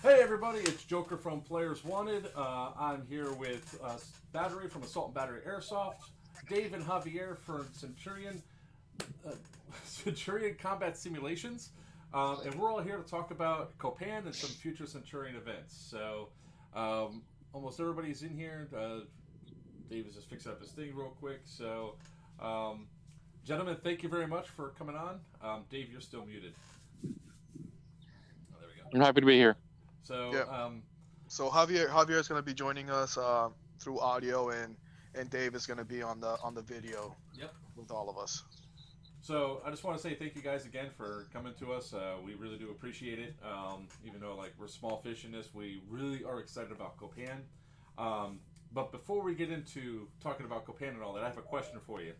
Hey everybody, it's Joker from Players Wanted. I'm here with Battery from Assault and Battery Airsoft, Dave and Javier from uh, Centurion Combat Simulations, and we're all here to talk about Copan and some future Centurion events. So, almost everybody's in here. Dave is just fixing up his thing real quick. So, um, gentlemen, thank you very much for coming on. Dave, you're still muted. Oh, there we go. I'm happy to be here. So, Yeah. So Javier is going to be joining us through audio, and Dave is going to be on the video. Yep. With all of us. So I just want to say thank you guys again for coming to us. We really do appreciate it. Even though we're small fish in this, we really are excited about Copan. But before we get into talking about Copan and all that, I have a question for you.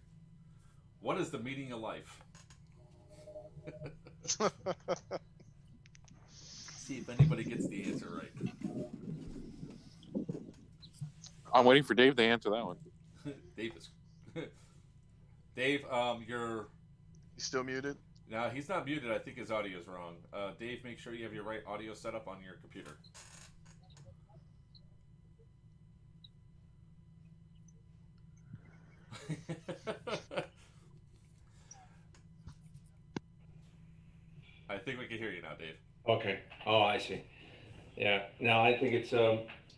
What is the meaning of life? See if anybody gets the answer right. I'm waiting for Dave to answer that one. Dave, you're still muted? No, he's not muted. I think his audio is wrong. Dave, make sure you have your right audio set up on your computer. I think we can hear you now, Dave. Okay. Oh, I see. Yeah. No, I think it's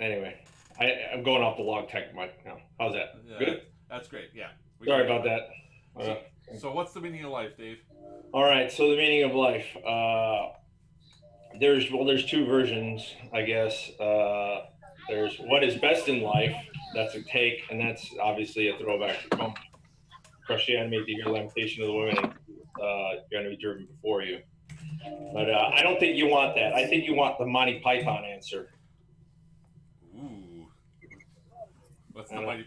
anyway. I'm going off the log tech mic now. How's that? Yeah, Good? That's great. Yeah. Sorry about that. So what's the meaning of life, Dave? All right. So the meaning of life. There's two versions, I guess. There's what is best in life. That's a take, and that's obviously a throwback to Copan. Crush the enemy, do your lamentation of the women, you're going to be driven before you. But I don't think you want that. I think you want the Monty Python answer. Ooh. What's the Monty?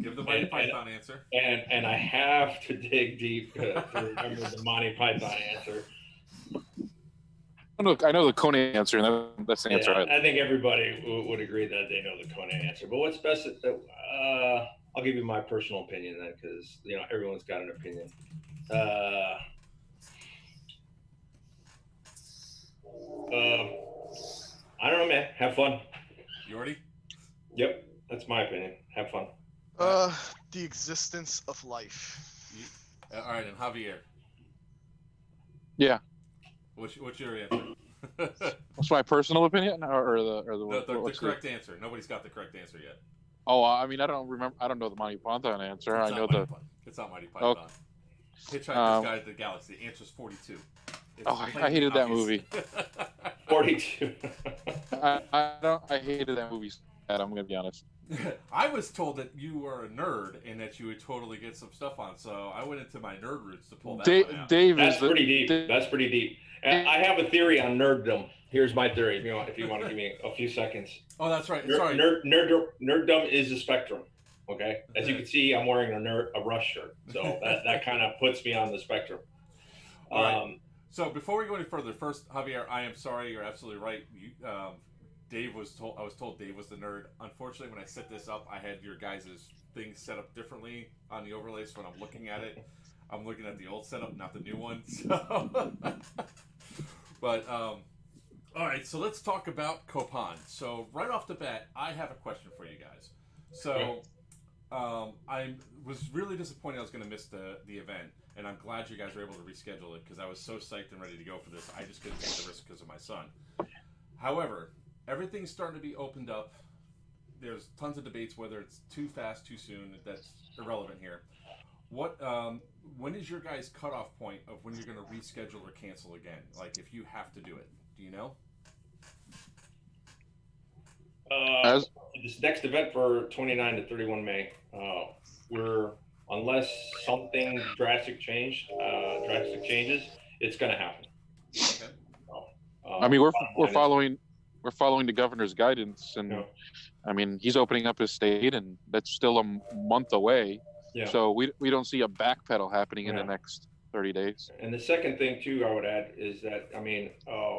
Give the Monty Python answer. And I have to dig deep to remember the Monty Python answer. I know the Conan answer, and that's the answer. I think everybody would agree that they know the Conan answer. But what's best? I'll give you my personal opinion then, because everyone's got an opinion. I don't know, man. Have fun. You ready? Yep, that's my opinion. Have fun. The existence of life. All right, and Javier. Yeah. What's your answer? What's my personal opinion, or the the correct answer? Nobody's got the correct answer yet. Oh, I mean, I don't remember. I don't know the Monty Python answer. I know the. It's not Monty Python. Okay. Hitchhiker's Guide to the Galaxy. The answer's 42. I hated that movie. 42. I hated that movie. I'm gonna be honest. I was told that you were a nerd and that you would totally get some stuff on, so I went into my nerd roots to pull that one out. Dave That's pretty deep. That's pretty deep. And I have a theory on nerddom. Here's my theory. If you want to give me a few seconds. Oh, that's right. Sorry. Nerddom is a spectrum. Okay. As you can see, I'm wearing a Rush shirt, so that kind of puts me on the spectrum. All right. So before we go any further, first, Javier, I am sorry. You're absolutely right. I was told Dave was the nerd. Unfortunately, when I set this up, I had your guys' things set up differently on the overlays. So when I'm looking at it, I'm looking at the old setup, not the new one. So, but all right. So let's talk about Copan. So right off the bat, I have a question for you guys. So I was really disappointed I was going to miss the event, and I'm glad you guys were able to reschedule it because I was so psyched and ready to go for this. I just couldn't take the risk because of my son. However, everything's starting to be opened up. There's tons of debates whether it's too fast, too soon. That's irrelevant here. When is your guys' cutoff point of when you're going to reschedule or cancel again? Like, if you have to do it, do you know? This next event for 29 to 31 May, unless something drastic changes, it's going to happen. Okay. I mean, we're following the governor's guidance, and I mean, he's opening up his state, and that's still a month away. Yeah. So we don't see a backpedal happening in the next 30 days. And the second thing too, I would add is that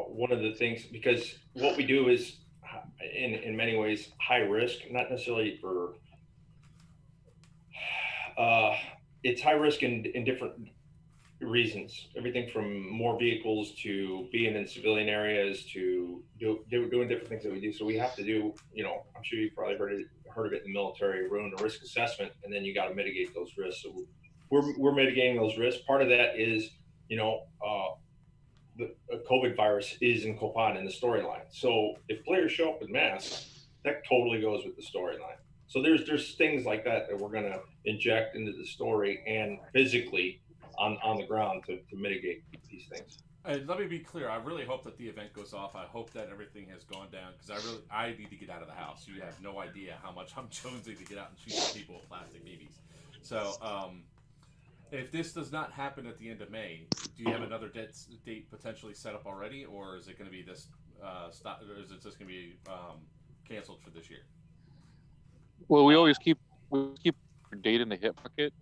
one of the things, because what we do is in many ways high risk, not necessarily for it's high risk in different reasons. Everything from more vehicles to being in civilian areas to doing different things that we do. So we have to do, I'm sure you've probably heard of it in the military, we're doing a risk assessment, and then you got to mitigate those risks. So we're mitigating those risks. Part of that is, the COVID virus is in Copan in the storyline. So if players show up with masks, that totally goes with the storyline. So there's things like that we're going to inject into the story and physically on the ground to mitigate these things. And let me be clear. I really hope that the event goes off. I hope that everything has gone down because I need to get out of the house. You have no idea how much I'm jonesing to get out and shoot people with plastic BBs. So if this does not happen at the end of May, do you have another date potentially set up already, or is it going to be this stop? Or is it just going to be canceled for this year? Well, we always keep a date in the hip bucket,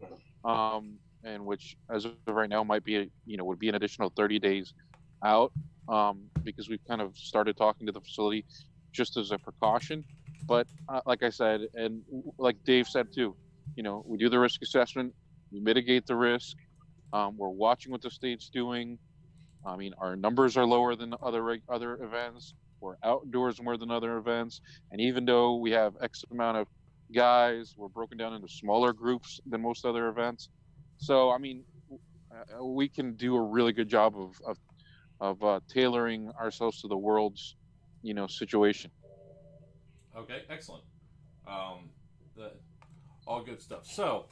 and which as of right now might be would be an additional 30 days out, because we've kind of started talking to the facility just as a precaution. But like I said, and like Dave said too, we do the risk assessment, we mitigate the risk. We're watching what the state's doing. I mean, our numbers are lower than other events. We're outdoors more than other events, and even though we have X amount of guys, we're broken down into smaller groups than most other events. So I mean, we can do a really good job of tailoring ourselves to the world's situation. Okay, excellent. All good stuff. So,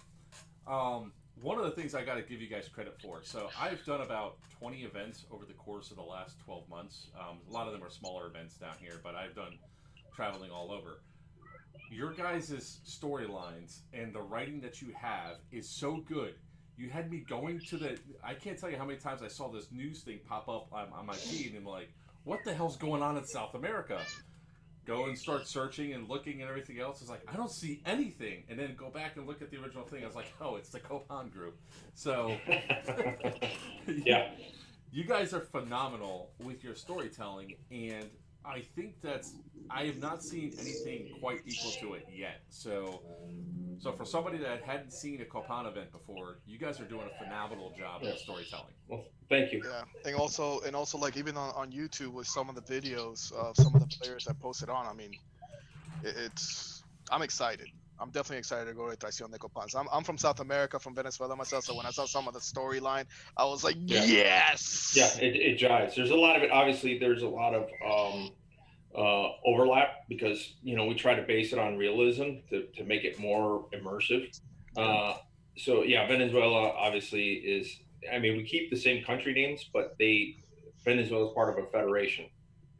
one of the things I got to give you guys credit for. So I've done about 20 events over the course of the last 12 months. A lot of them are smaller events down here, but I've done traveling all over. Your guys' storylines and the writing that you have is so good. You had me going to I can't tell you how many times I saw this news thing pop up on my feed and I'm like, what the hell's going on in South America? Go and start searching and looking and everything else. It's like, I don't see anything. And then go back and look at the original thing. I was like, oh, it's the Copan group. So, yeah. You guys are phenomenal with your storytelling. And I think I have not seen anything quite equal to it yet. So for somebody that hadn't seen a Copan event before, you guys are doing a phenomenal job of storytelling. Well, thank you. Yeah, and also like even on YouTube with some of the videos of some of the players that posted on. I mean, I'm excited. I'm definitely excited to go to Traición de Copan. So I'm from South America, from Venezuela myself. So when I saw some of the storyline, I was like, yes. Yeah, it jives. There's a lot of it. Obviously, there's a lot of overlap because we try to base it on realism to make it more immersive. So yeah, Venezuela obviously is. I mean, we keep the same country names, but Venezuela is part of a federation.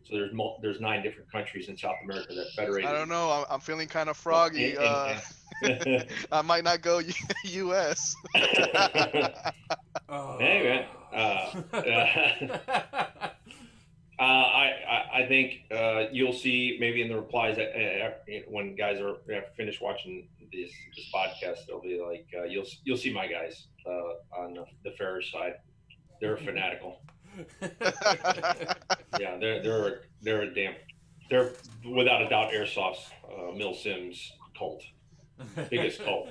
So there's 9 different countries in South America that federate. I don't know. I'm feeling kind of froggy. I might not go U.S. Hey man. I think you'll see maybe in the replies that when guys are finished watching this podcast, they'll be like, you'll see my guys on the fairer side. They're fanatical. Yeah, they're without a doubt Airsoft's Mill Sims cult, biggest cult.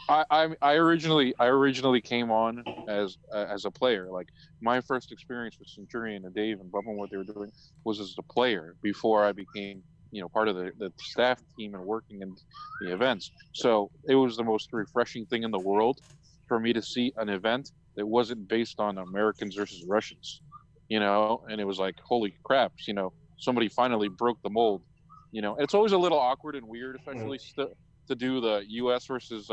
I originally came on as a player. Like my first experience with Centurion and Dave and Bubba and what they were doing was as a player before I became part of the staff team and working in the events. So it was the most refreshing thing in the world for me to see an event that wasn't based on Americans versus Russians, and it was like, holy crap, somebody finally broke the mold. It's always a little awkward and weird, especially to do the U.S. versus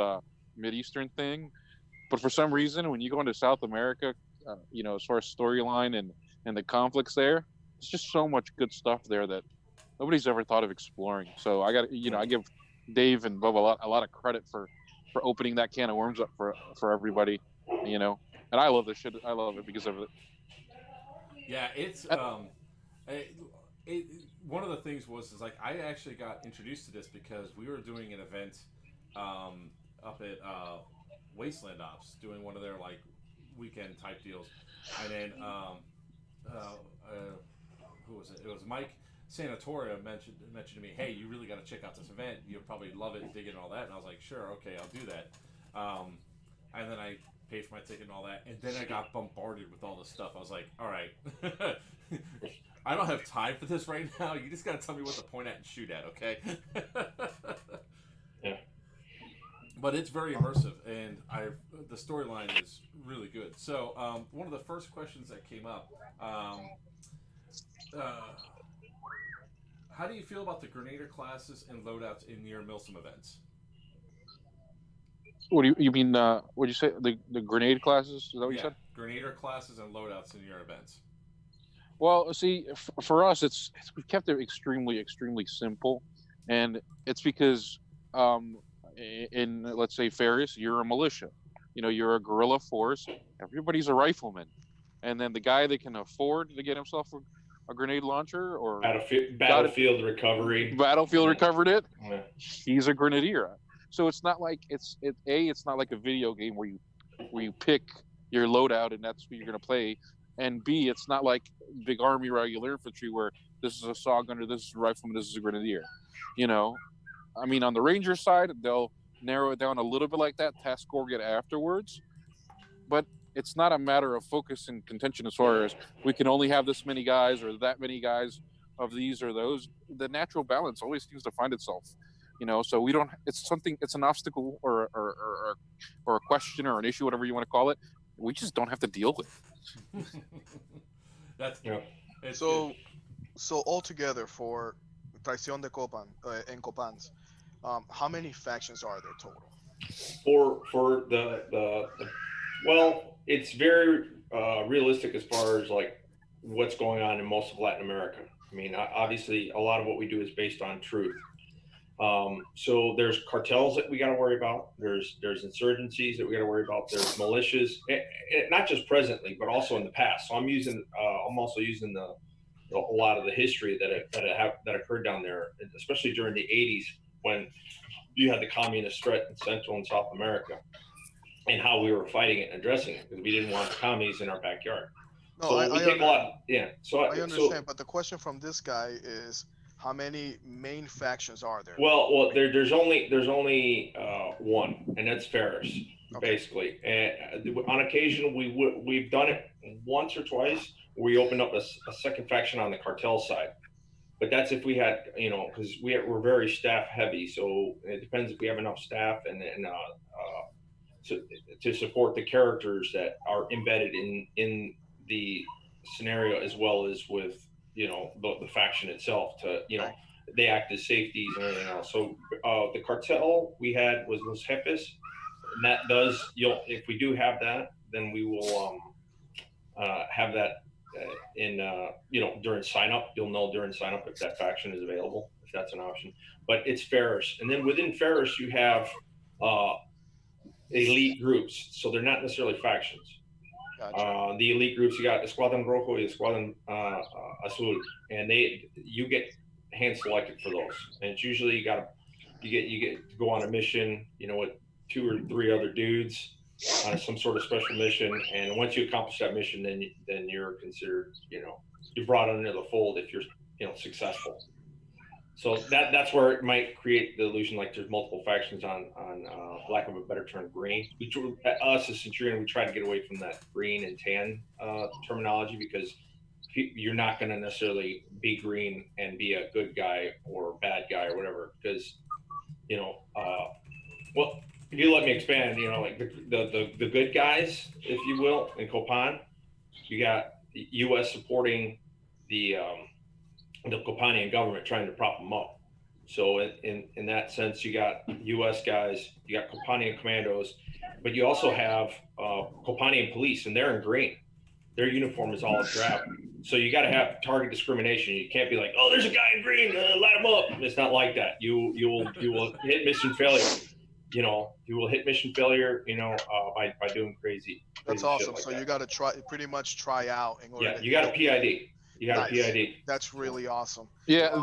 Mid-Eastern thing. But for some reason, when you go into South America, as far as storyline and the conflicts there, it's just so much good stuff there that nobody's ever thought of exploring. So I give Dave and Bubba a lot of credit for opening that can of worms up for everybody, and I love this shit. I love it because of it. Yeah, it's one of the things is like I actually got introduced to this because we were doing an event up at Wasteland Ops, doing one of their like weekend type deals, and then who was it? It was Mike Sanatoria mentioned to me, hey, you really got to check out this event. You'll probably love it, dig it, and all that. And I was like, sure, okay, I'll do that. And then I paid for my ticket and all that, and then I got bombarded with all this stuff. I was like, all right, I don't have time for this right now. You just got to tell me what to point at and shoot at, okay? Yeah. But it's very immersive, and the storyline is really good. So one of the first questions that came up, how do you feel about the Grenadier classes and loadouts in your Milsim events? What do you mean? What did you say? The grenade classes? Is that what you said? Grenadier classes and loadouts in your events. Well, see, for us, we've kept it extremely simple, and it's because in let's say Ferris, you're a militia, you're a guerrilla force. Everybody's a rifleman, and then the guy that can afford to get himself a grenade launcher or battlefield recovered it, he's a grenadier. So it's not like it's not like a video game where you pick your loadout and that's what you're going to play, and B, it's not like big army regular infantry where this is a saw gunner, this is a rifleman, this is a grenadier. I mean, on the Ranger side, they'll narrow it down a little bit like that, task score it afterwards, but it's not a matter of focus and contention as far as we can only have this many guys or that many guys of these or those. The natural balance always seems to find itself, so we don't, it's an obstacle or a question or an issue, whatever you want to call it, we just don't have to deal with. That's so altogether for Traición de Copan and Copans, how many factions are there total? For the well, it's very realistic as far as like what's going on in most of Latin America. I mean, obviously, a lot of what we do is based on truth. So there's cartels that we got to worry about. There's insurgencies that we got to worry about. There's militias, not just presently, but also in the past. So I'm also using a lot of the history that occurred down there, especially during the 80s when you had the communist threat in Central and South America, and how we were fighting it and addressing it because we didn't want the commies in our backyard. No, so I take a lot. Yeah. So I understand, but the question from this guy is, how many main factions are there? Well, there's only one, and that's Ferris, basically. And on occasion, we've done it once or twice. We opened up a second faction on the cartel side, but that's if we had, because we're very staff heavy. So it depends if we have enough staff and to support the characters that are embedded in the scenario, as well as with the faction itself, to they act as safeties and everything else. So the cartel we had was Los Jefes, and that does, if we do have that, then we will have that during sign up. You'll know during sign up if that faction is available, if that's an option. But it's Ferris, and then within Ferris you have elite groups, so they're not necessarily factions. Gotcha. The elite groups, you got Escuadrón Rojo and Escuadrón Azul, and you get hand selected for those, and it's usually you get to go on a mission, with 2 or 3 other dudes on some sort of special mission, and once you accomplish that mission, then you're considered, you're brought under the fold if you're successful. So that's where it might create the illusion like there's multiple factions on lack of a better term, green. Us as Centurion, we try to get away from that green and tan terminology, because you're not going to necessarily be green and be a good guy or bad guy or whatever, because well, if you let me expand, like the good guys, if you will, in Copan, you got the U.S. supporting the Copanian government trying to prop them up. So in that sense, you got U.S. guys, you got Copanian commandos, but you also have Copanian police, and they're in green. Their uniform is olive drab. So you got to have target discrimination. You can't be like, oh, there's a guy in green, light him up. It's not like that. You will hit mission failure. You will hit mission failure. By doing crazy. That's awesome. Like so that. You got to pretty much try out in order. Yeah, you got a PID. You got a PID. That's really awesome. Yeah,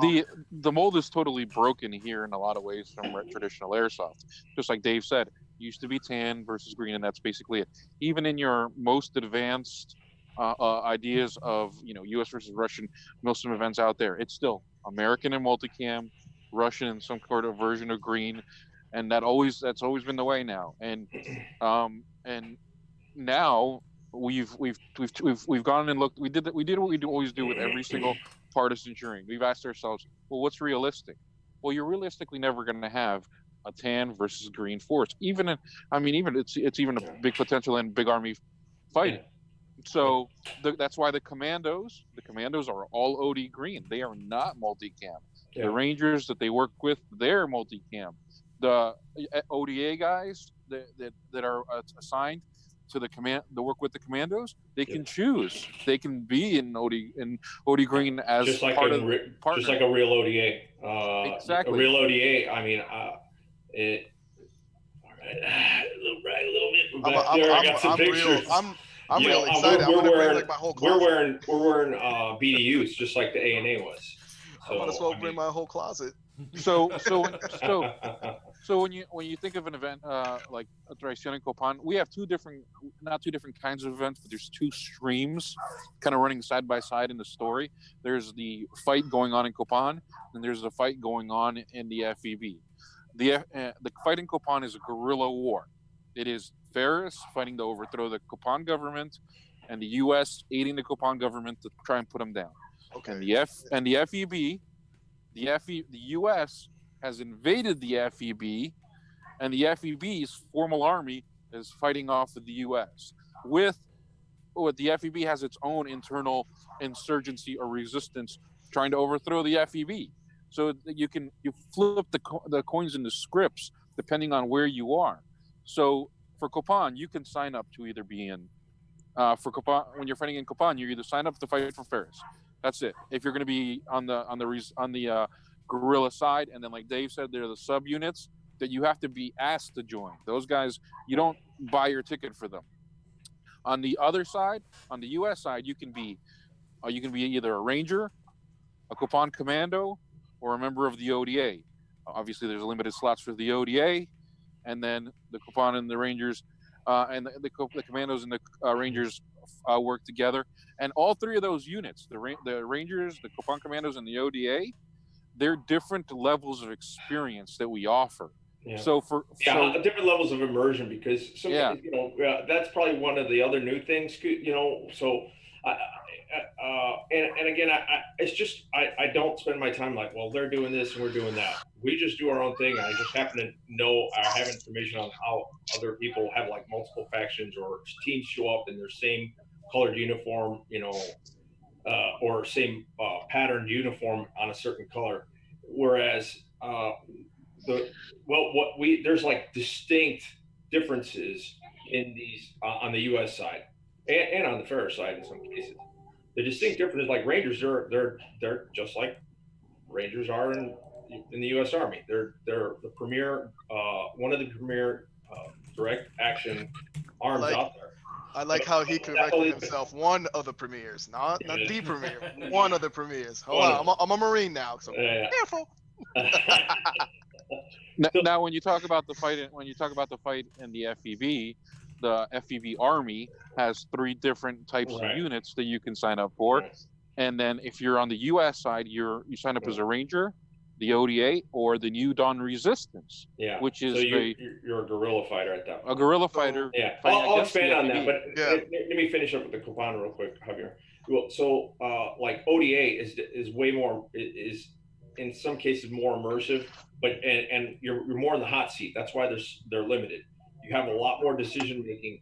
the mold is totally broken here in a lot of ways from traditional airsoft. Just like Dave said, it used to be tan versus green, and that's basically it. Even in your most advanced ideas of U.S. versus Russian Milsim events out there, it's still American and multicam, Russian and some sort of version of green, and that's always been the way now. And now we've gone and looked. We did what we always do with every single partisan jury. We've asked ourselves, well, what's realistic? Well, you're realistically never going to have a tan versus green force. Even it's even a big potential in big army fighting. So that's why the commandos are all OD green. They are not multicam. The Rangers that they work with, they're multicam. The ODA guys that are assigned to the work with the commandos, they can choose. They can be in OD green as just like part a of just like a real ODA. Exactly. A real ODA. I mean, it. Right, a little bit. Back there, I got some pictures. I'm real excited. I'm gonna bring like my whole closet. We're wearing BDUs just like the ANA was. So, I might as well bring my whole closet. So when you think of an event like a Traición and Copan, we have not two different kinds of events, but there's two streams kind of running side by side in the story. There's the fight going on in Copan, and there's the fight going on in the FEB. The fight in Copan is a guerrilla war. It is Ferris fighting to overthrow the Copan government, and the U.S. aiding the Copan government to try and put them down. Okay. And the FEB, the U.S. has invaded the FEB, and the FEB's formal army is fighting off of the U.S. With the FEB has its own internal insurgency or resistance trying to overthrow the FEB. So you flip the coins into scripts depending on where you are. So for Copan, you can sign up to either be in. For Copan, when you're fighting in Copan, you either sign up to fight for Ferris. That's it. If you're going to be on the guerrilla side, and then like Dave said, there are the subunits that you have to be asked to join. Those guys, you don't buy your ticket for them. On the other side, on the U.S. side, you can be either a Ranger, a Copan Commando, or a member of the ODA. Obviously, there's limited slots for the ODA, and then the Copan and the Rangers, and the Commandos and the Rangers work together. And all three of those units, the Rangers, the Copan Commandos, and the ODA, they're different levels of experience that we offer. Yeah. So different levels of immersion, because that's probably one of the other new things. So and again, it's just I don't spend my time like, well, they're doing this and we're doing that. We just do our own thing. I just happen to know I have information on how other people have like multiple factions or teams show up in their same colored uniform, or same patterned uniform on a certain color, whereas there's like distinct differences in these on the U.S. side and on the Ferris side in some cases. The distinct difference is like Rangers, they're just like Rangers are in the U.S. Army. They're the premier, one of the premier direct action arms out there. I like how he corrected himself. One of the premiers, not the premier. One of the premiers. Hold on, I'm a Marine now, so careful. Now, when you talk about the fight in the FEB, the FEB Army has three different types of units that you can sign up for, and then if you're on the U.S. side, you sign up as a Ranger, the ODA, or the New Dawn Resistance, which is you're a guerrilla fighter at that point. A guerrilla fighter. Yeah, I'll expand on that, but let me finish up with the Copan real quick, Javier. Well, so like ODA is way more is in some cases more immersive, but and you're more in the hot seat. That's why they're limited. You have a lot more decision making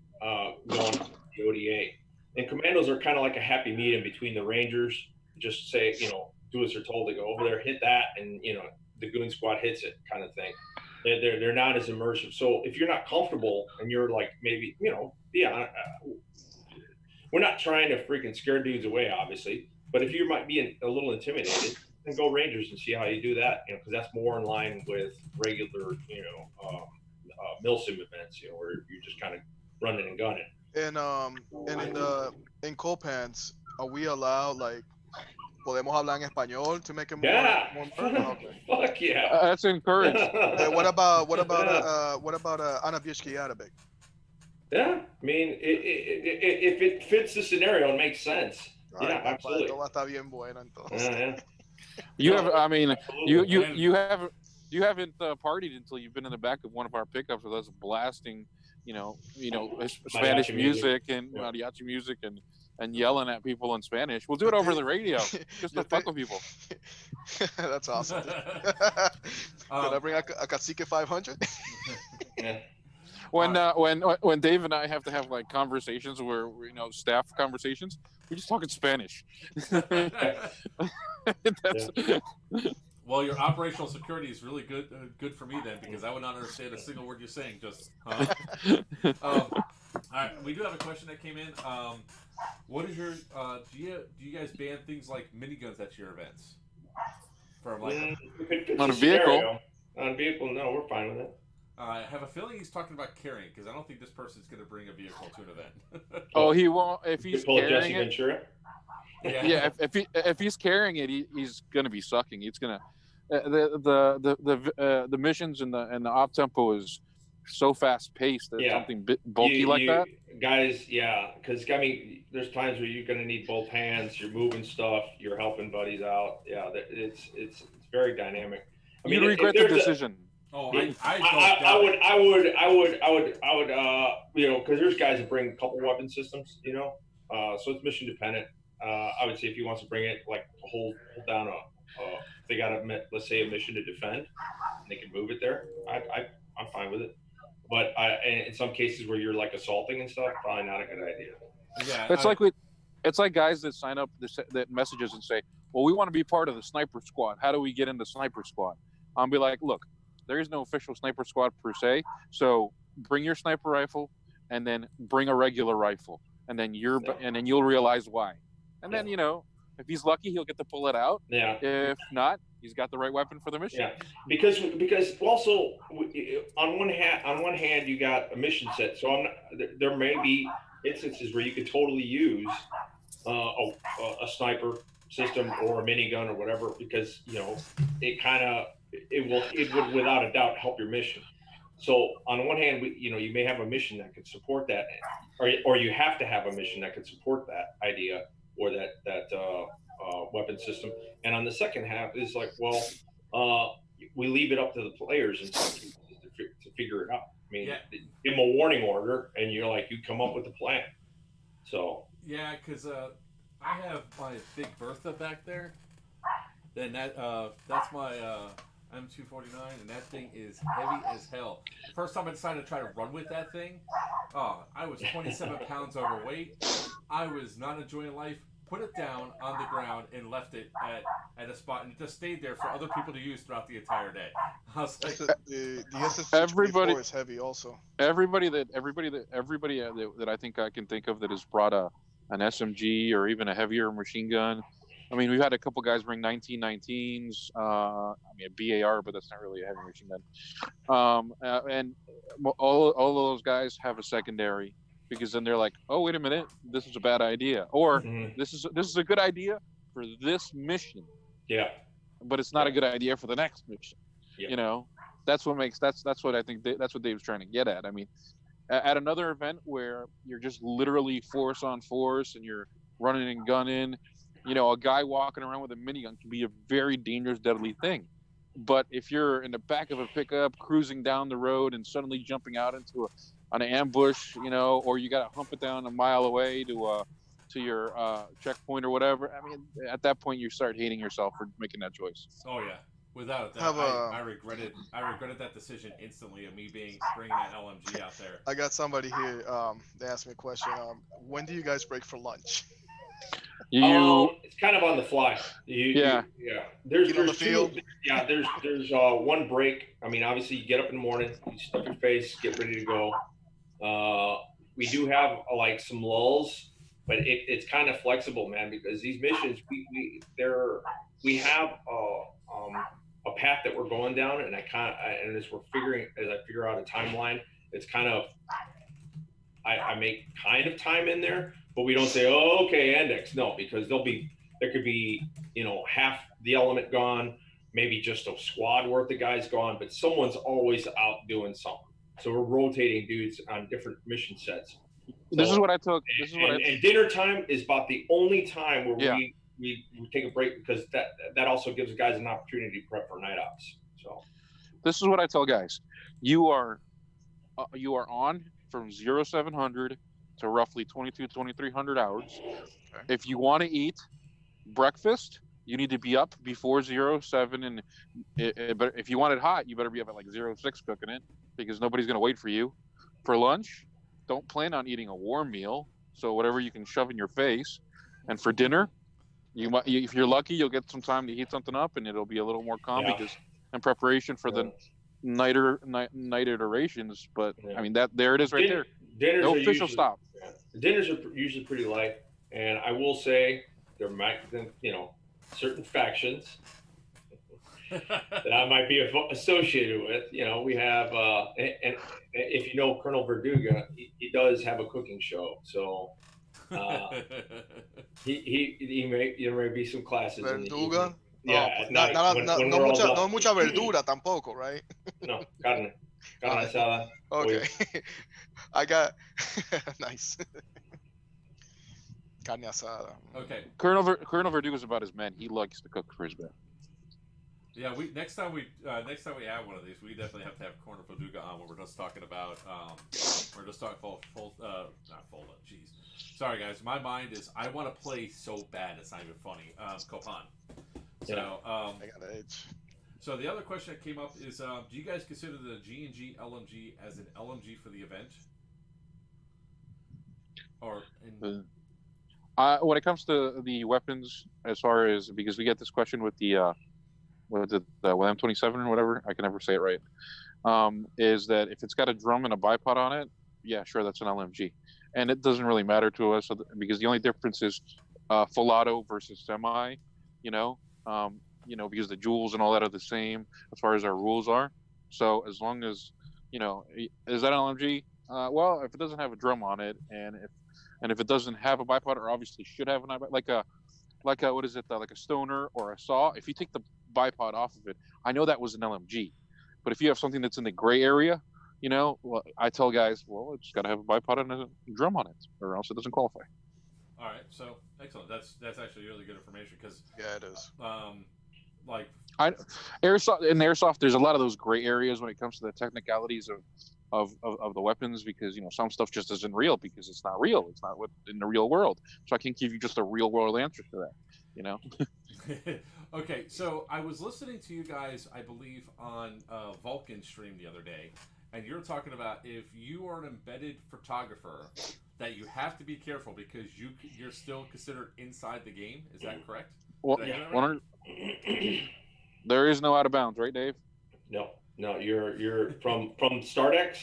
going on the ODA, and commandos are kind of like a happy medium between the Rangers. Just say, do as they're told. They go over there, hit that, and the goon squad hits it, kind of thing. They're not as immersive. So if you're not comfortable and you're like maybe we're not trying to freaking scare dudes away, obviously. But if you might be a little intimidated, then go Rangers and see how you do that. Because that's more in line with regular milsim events. Where you're just kind of running and gunning. And in Copans, are we allowed podemos hablar en español to make it more fun? Okay. Fuck yeah. That's encouraged. What about Anabieski Arabic? Yeah, I mean, if it fits the scenario and makes sense. Yeah, absolutely. You haven't partied until you've been in the back of one of our pickups with us blasting Spanish music and mariachi music and yelling at people in Spanish. We'll do it over the radio just to fuck with people. That's awesome. Did I bring a Cacique 500? Yeah. When Dave and I have to have like conversations where staff conversations, we just talk in Spanish. Well, your operational security is really good for me then, because I would not understand a single word you're saying. Just all right, we do have a question that came in. What is your do you guys ban things like miniguns at your events? From like on a vehicle? On a vehicle, no, we're fine with it. I have a feeling he's talking about carrying, because I don't think this person's going to bring a vehicle to an event. Oh, he won't. If he's carrying it, yeah. If he's carrying it, he's going to be sucking. It's going to the missions and the op tempo is so fast paced that something bulky like that. Guys, because I mean, there's times where you're going to need both hands. You're moving stuff. You're helping buddies out. Yeah, it's very dynamic. I mean, you regret the decision. Oh, I would, because there's guys that bring a couple weapon systems, so it's mission dependent. I would say if he wants to bring it, like hold down if they got let's say a mission to defend, and they can move it there. I'm fine with it. But in some cases where you're like assaulting and stuff, probably not a good idea. Yeah, it's like guys that sign up that messages and say, well, we want to be part of the sniper squad. How do we get into sniper squad? I'll be like, look, there is no official sniper squad per se. So bring your sniper rifle and then bring a regular rifle. And then you'll realize why. And then, if he's lucky, he'll get to pull it out. Yeah. If not, he's got the right weapon for the mission. Yeah. Because also on one hand you got a mission set. So there may be instances where you could totally use a sniper system or a minigun or whatever, because it would without a doubt help your mission. So on one hand, you may have a mission that could support that, or you have to have a mission that could support that idea or that weapon system. And on the second half is like, we leave it up to the players in some cases to figure it out. I mean, give them a warning order, and you come up with a plan. So because I have my big Bertha back there. Then that's my M249, and that thing is heavy as hell. The first time I decided to try to run with that thing, I was 27 pounds overweight. I was not enjoying life. Put it down on the ground and left it at a spot, and it just stayed there for other people to use throughout the entire day. I was like, the SS-24 is heavy also. Everybody that I think I can think of that has brought an SMG or even a heavier machine gun. I mean, we've had a couple guys bring 1919s, a BAR, but that's not really a heavy machine gun. And all of those guys have a secondary, because then they're like, oh, wait a minute, this is a bad idea, or this is a good idea for this mission. Yeah. But it's not a good idea for the next mission. Yeah. That's what I think that's what Dave's trying to get at. I mean, at another event where you're just literally force on force and you're running and gunning, a guy walking around with a minigun can be a very dangerous, deadly thing. But if you're in the back of a pickup cruising down the road and suddenly jumping out into an ambush, or you got to hump it down a mile away to your checkpoint or whatever, I mean, at that point you start hating yourself for making that choice. Oh yeah, without a doubt. I regretted that decision instantly of me bringing that LMG out there. I got somebody here. They asked me a question. When do you guys break for lunch? It's kind of on the fly. There's on the field. There's one break. I mean, obviously you get up in the morning, you stuff your face, get ready to go. We do have some lulls, but it's kind of flexible, man, because these missions we have a path that we're going down, and as I figure out a timeline, it's kind of I make kind of time in there. But we don't say, oh, okay, index. No, because there could be, half the element gone, maybe just a squad worth of guys gone, but someone's always out doing something. So we're rotating dudes on different mission sets. This is what I took. And dinner time is about the only time where we take a break, because that also gives the guys an opportunity to prep for night ops. So this is what I tell guys: you are on from 0700 to roughly 2300 hours. Okay. If you want to eat breakfast, you need to be up before 07, but if you want it hot, you better be up at like 06 cooking it, because nobody's going to wait for you. For lunch, don't plan on eating a warm meal, so whatever you can shove in your face. And for dinner, if you're lucky, you'll get some time to heat something up, and it'll be a little more calm because in preparation for the night iterations. But I mean, there it is right there. No official stop. Dinners are usually pretty light, and I will say there might, certain factions that I might be associated with. We have, and if you know Colonel Verduga, he does have a cooking show. So he may, there may be some classes. Verduga? Yeah, no mucha verdura tampoco, right? No, carne asada. Okay. I got nice. Carne asada. Okay. Colonel Verduga's about his men. He likes to cook for his men. Yeah, next time we have one of these, we definitely have to have Colonel Verduga on, where we're just talking about we're just talking not Fulda. Jeez, sorry guys, my mind is, I want to play so bad it's not even funny. Copan. So I got an edge. So the other question that came up is, do you guys consider the G&G LMG as an LMG for the event? Or when it comes to the weapons, as far as, because we get this question with the M27 or whatever, I can never say it right, is that if it's got a drum and a bipod on it, yeah, sure, that's an LMG. And it doesn't really matter to us, because the only difference is full auto versus semi, because the joules and all that are the same as far as our rules are. So as long as, is that an LMG? Well, if it doesn't have a drum on it, and if it doesn't have a bipod, or obviously should have like a what is it, like a stoner or a saw, if you take the bipod off of it, I know that was an LMG. But if you have something that's in the gray area, well, I tell guys, well, it's got to have a bipod and a drum on it, or else it doesn't qualify. All right, so excellent. That's actually really good information, because yeah, it is. Airsoft, there's a lot of those gray areas when it comes to the technicalities of the weapons, because some stuff just isn't real, because it's not real. It's not in the real world. So I can't give you just a real world answer to that. Okay, so I was listening to you guys, I believe, on Vulcan stream the other day, and you're talking about, if you are an embedded photographer, that you have to be careful because you're still considered inside the game. Is that correct? Well, there is no out of bounds, right, Dave? No, you're from Stardex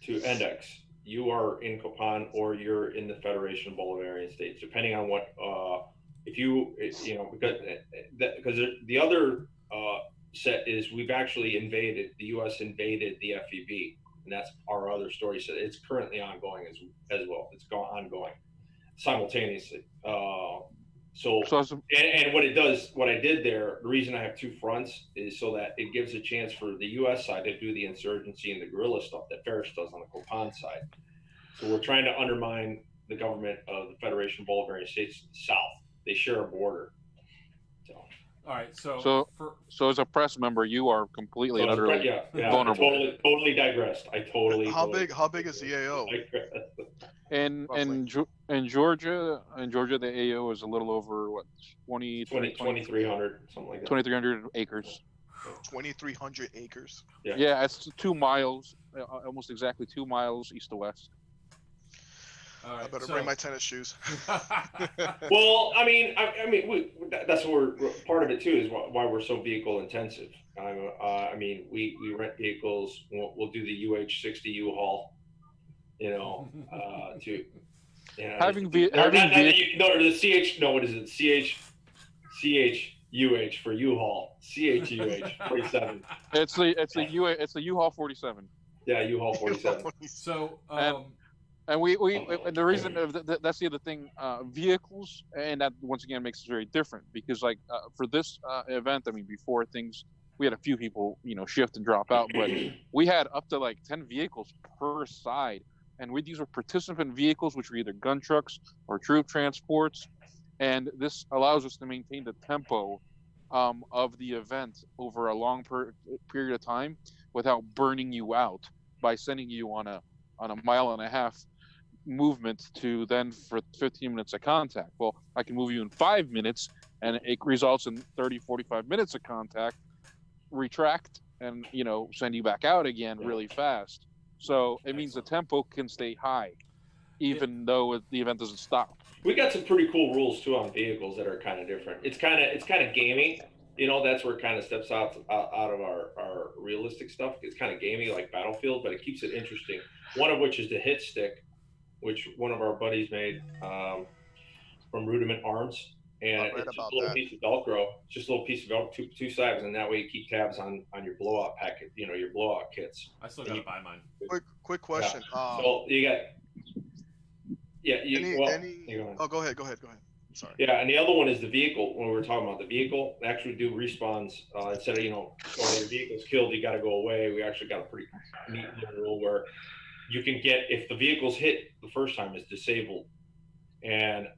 to Endex. You are in Copan, or you're in the Federation of Bolivarian States, depending on what. Because the other set is, we've actually invaded, the U.S. invaded the FEB, and that's our other story set. It's currently ongoing as well. It's ongoing simultaneously. And what it does, what I did there, the reason I have two fronts is so that it gives a chance for the U.S. side to do the insurgency and the guerrilla stuff that Ferris does on the Copan side. So we're trying to undermine the government of the Federation of Bolivarian States South. They share a border. All right, so as a press member, you are completely and utterly vulnerable. I totally digressed. How big is the AO? In Georgia, the AO is a little over 2,300, something like that. 2,300 acres. 2,300 acres. Yeah, it's 2 miles, almost exactly 2 miles east to west. Right, I better bring my tennis shoes. Well, I mean, that's part of it too, is why we're so vehicle intensive. We rent vehicles. We'll do the UH-60 U-Haul, CHUH for U-Haul, CHUH 47. It's the U-Haul 47. Yeah, U-Haul 47. So. And the reason that's the other thing, vehicles, and that once again makes it very different, because for this event, before things, we had a few people, shift and drop out, but we had up to 10 vehicles per side, and these were participant vehicles, which were either gun trucks or troop transports, and this allows us to maintain the tempo of the event over a long period of time without burning you out by sending you on a on a 1.5 mile movement to then for 15 minutes of contact. Well, I can move you in 5 minutes, and it results in 30, 45 minutes of contact, retract, and send you back out again really fast. So it means the tempo can stay high, even though the event doesn't stop. We got some pretty cool rules too on vehicles that are kind of different. It's kind of gamey. That's where it kind of steps out of our realistic stuff. It's kind of gamey like Battlefield, but it keeps it interesting. One of which is the hit stick, which one of our buddies made from Rudiment Arms. And it's just a little piece of Velcro, just a little piece of Velcro, two sides, and that way you keep tabs on your blowout packet, your blowout kits. I still gotta buy mine. Quick question. Yeah. So you got, go ahead. Sorry. Yeah, and the other one is the vehicle. When we were talking about the vehicle, they actually do respawns instead of your vehicle's killed, you got to go away. We actually got a pretty neat little rule where you can get, if the vehicle's hit the first time, it's disabled, and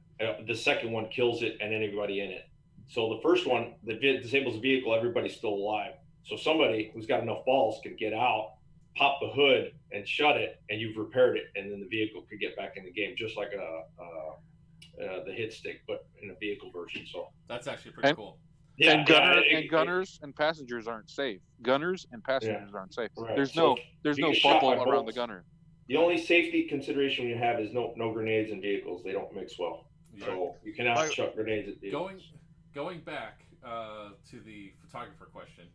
the second one kills it and anybody in it. So the first one that disables the vehicle, everybody's still alive. So somebody who's got enough balls could get out, pop the hood, and shut it, and you've repaired it, and then the vehicle could get back in the game, just like the hit stick, but in a vehicle version. So that's actually pretty cool. Yeah, and gunners and passengers aren't safe. Gunners and passengers aren't safe. Right. There's no bubble around the gunner. The only safety consideration you have is no grenades in vehicles. They don't mix well. So you cannot chuck grenades at vehicles. Going back to the photographer question.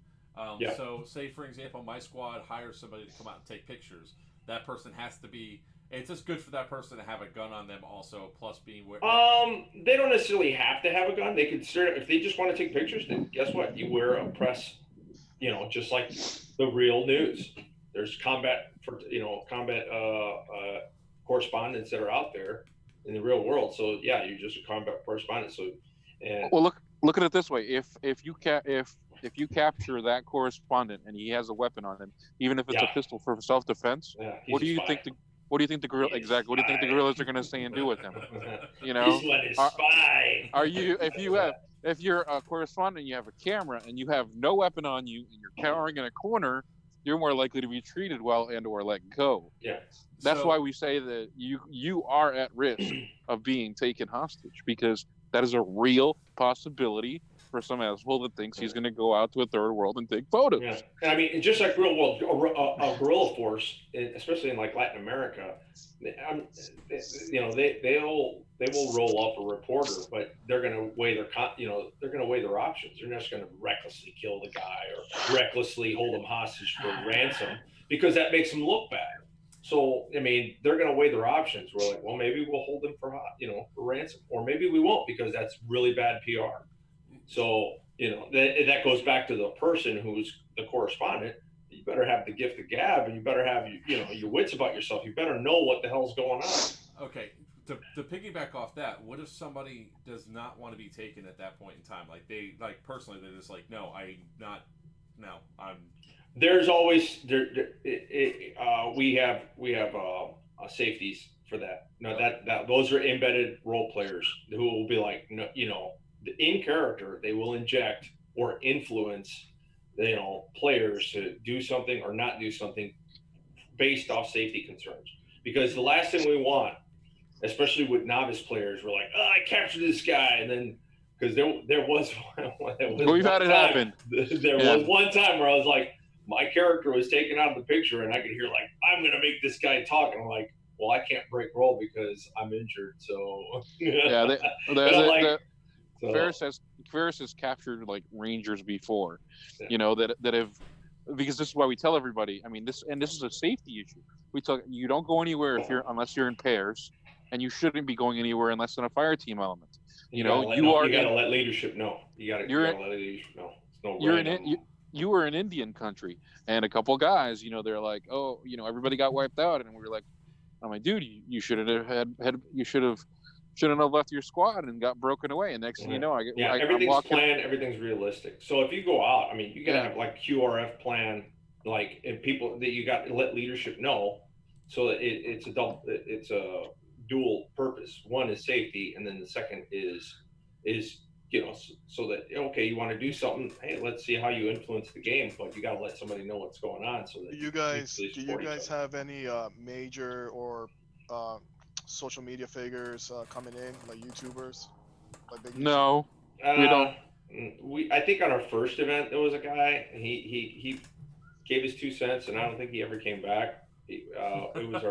So say, for example, my squad hires somebody to come out and take pictures. That person has to be... It's just good for that person to have a gun on them also, plus being... They don't necessarily have to have a gun. They could if they just want to take pictures, then guess what? You wear a press, just like the real news. There's combat correspondents that are out there in the real world. So yeah, you're just a combat correspondent. So, well, look at it this way: if you capture that correspondent and he has a weapon on him, even if it's a pistol for self-defense, what do you think the guerrillas are going to say and do with him? This one is spy. If you're a correspondent and you have a camera and you have no weapon on you and you're cowering in a corner, you're more likely to be treated well and or let go. Yeah. That's why we say that you are at risk of being taken hostage, because that is a real possibility for some asshole that thinks he's going to go out to a third world and take photos. Yeah. And I mean, just like real world, a guerrilla force, especially in like Latin America, they will roll up a reporter, but they're going to weigh their options. They're not just going to recklessly kill the guy or recklessly hold him hostage for ransom, because that makes them look bad. So, I mean, they're going to weigh their options. We're like, well, maybe we'll hold them for ransom, or maybe we won't, because that's really bad PR. So, that goes back to the person who's the correspondent. You better have the gift of gab, and you better have your wits about yourself. You better know what the hell's going on. Okay, to piggyback off that, what if somebody does not want to be taken at that point in time? Like personally, they're just like, no, I'm. There's always we have safeties for that. No, that those are embedded role players who will be like, in character, they will inject or influence, players to do something or not do something based off safety concerns. Because the last thing we want, especially with novice players, we're like, oh, I captured this guy, and then because there was we've had it happen. There was one time where I was like, my character was taken out of the picture, and I could hear like, I'm gonna make this guy talk, and I'm like, well, I can't break roll because I'm injured. So yeah, Ferris has captured like Rangers before, that have, because this is why we tell everybody. I mean, this is a safety issue. We tell you don't go anywhere unless you're in pairs, and you shouldn't be going anywhere unless in a fire team element. You gotta let leadership know. You gotta let leadership know. You were in Indian country, and a couple guys, they're like, oh, everybody got wiped out, and we were like, I'm like, dude, you shouldn't have left your squad and got broken away. And next thing you know, everything's planned, everything's realistic. So if you go out, I mean, you gotta have like QRF plan, like, and people that you got to let leadership know, so that it's a dual purpose. One is safety, and then the second is so that, okay, you want to do something, hey, let's see how you influence the game, but you got to let somebody know what's going on. So that do you guys have any major or social media figures coming in, like YouTubers, like big No, we don't. I think on our first event there was a guy. He gave his 2 cents, and I don't think he ever came back. It was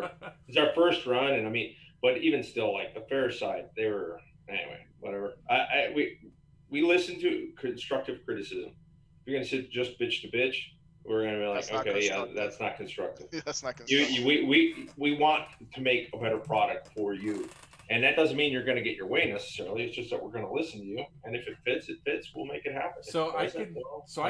our first run, and I mean, but even still, like the fair side, they were anyway. Whatever. We listen to constructive criticism. If you're gonna sit just bitch to bitch, we're gonna be like, okay, yeah, that's not constructive. That's not constructive. We want to make a better product for you. And that doesn't mean you're going to get your way necessarily. It's just that we're going to listen to you, and if it fits, it fits. We'll make it happen. So I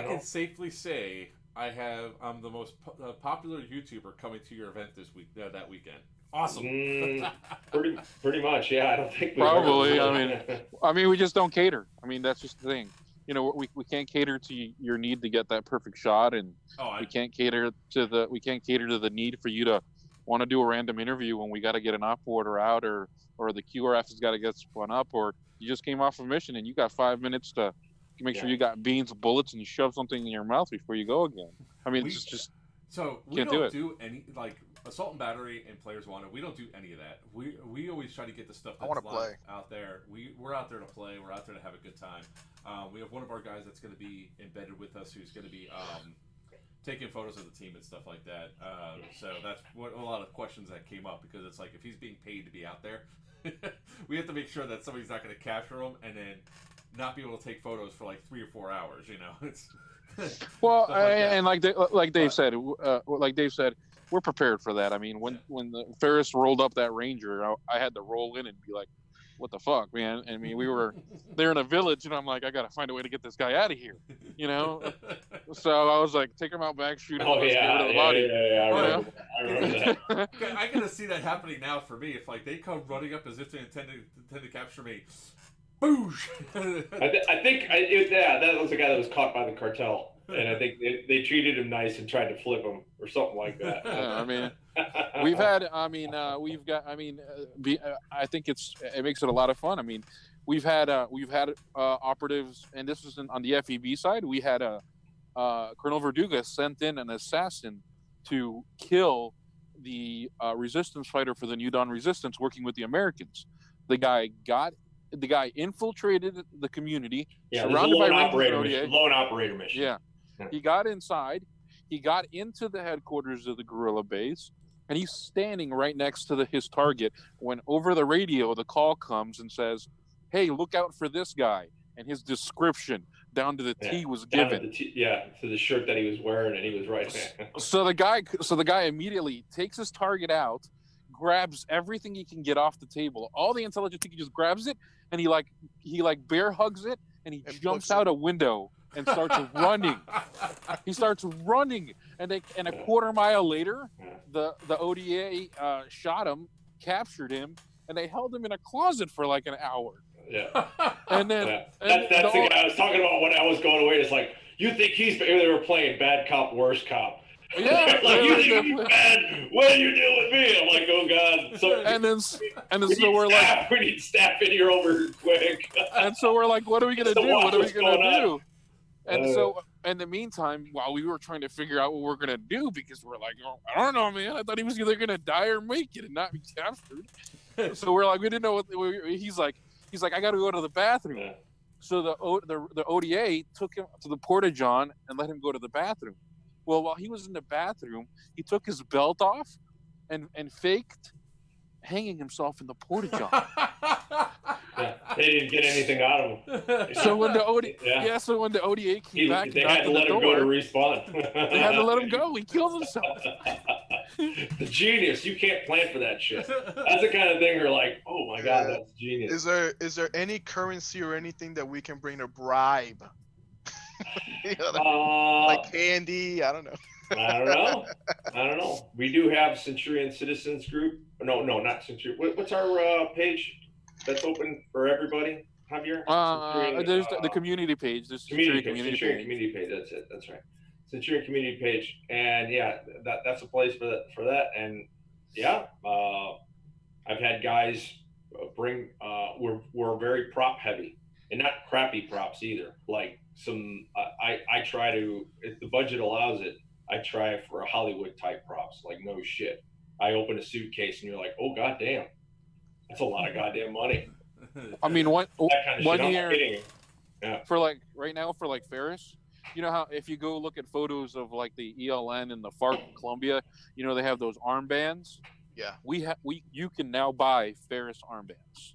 can safely say I'm the most popular YouTuber coming to your event this week, that weekend. Awesome. Pretty much, yeah. I don't think probably. I mean, we just don't cater. I mean, that's just the thing. We can't cater to your need to get that perfect shot, and we can't cater to the need for you to want to do a random interview when we got to get an op order out, or the QRF has got to get spun up, or you just came off a mission and you got 5 minutes to make sure you got beans, bullets, and you shove something in your mouth before you go again. I mean, it's just so we don't do any, like, assault and battery and players wanted. We don't do any of that. We always try to get the stuff that's live out there. We're out there to play. We're out there to have a good time. We have one of our guys that's going to be embedded with us, who's going to be taking photos of the team and stuff like that. So that's what a lot of questions that came up, because it's like, if he's being paid to be out there, we have to make sure that somebody's not going to capture him and then not be able to take photos for like 3 or 4 hours. It's well, and like Dave said, we're prepared for that. I mean, when the Ferris rolled up that Ranger, I had to roll in and be like, what the fuck, man? I mean, we were there in a village, and I'm like, I gotta find a way to get this guy out of here, So I was like, take him out back, shoot him, get rid of the body. I remember that. I gotta see that happening now for me. If like they come running up as if they intend to capture me, boosh. I think that was the guy that was caught by the cartel, and I think they treated him nice and tried to flip him or something like that. I mean, we've had. I mean, we've got. I mean, I think it makes it a lot of fun. I mean, we've had operatives, and this was on the FEB side. We had Colonel Verduga sent in an assassin to kill the resistance fighter for the New Dawn Resistance, working with the Americans. The guy infiltrated the community, surrounded by lone operator mission. Yeah, he got inside. He got into the headquarters of the guerrilla base, and he's standing right next to his target when over the radio the call comes and says, hey, look out for this guy. And his description down to the T was given. To the shirt that he was wearing, and he was right there. So the guy immediately takes his target out, grabs everything he can get off the table. All the intelligence, he just grabs it, and he bear hugs it, and he jumps out a window and starts running. He starts running, and a quarter mile later, the ODA shot him, captured him, and they held him in a closet for like an hour. Yeah. And then that's the guy I was talking about when I was going away. It's like, you think they were playing bad cop, worst cop. Yeah. Like, you think he's bad? What are you doing with me? I'm like, oh god. So so we're like, we need staff in here over quick. And so we're like, what are we gonna do? What are we gonna do? And so in the meantime, while we were trying to figure out what we're gonna do, because we're like, oh, I don't know, man. I thought he was either gonna die or make it and not be captured. So we're like, we didn't know what. He's like, I got to go to the bathroom. Yeah. So the ODA took him to the porta-john and let him go to the bathroom. Well, while he was in the bathroom, he took his belt off and faked hanging himself in the porta-john. Yeah, they didn't get anything out of him. So when the ODA came back, they had to let him go to respawn. They had to let him go. He killed himself. The genius. You can't plan for that shit. That's the kind of thing you're like, oh my god, that's genius. Is there any currency or anything that we can bring to bribe? Like candy? I don't know. I don't know. We do have Centurion Citizens Group. No, not Centurion. What's our page that's open for everybody, Javier? There's the community page. There's Centurion community page. That's it. That's right. Centurion community page, and that's a place for that. And I've had guys bring. We're very prop heavy, and not crappy props either. Like some, I try to, if the budget allows it, I try for a Hollywood type props. Like no shit. I open a suitcase and you're like, oh goddamn, that's a lot of goddamn money. I mean, one That kind of one shit. I'm year not kidding you. Yeah. for like right now for like Ferris. You know how if you go look at photos of like the ELN and the FARC in Colombia, you know they have those armbands. Yeah. You can now buy Ferris armbands,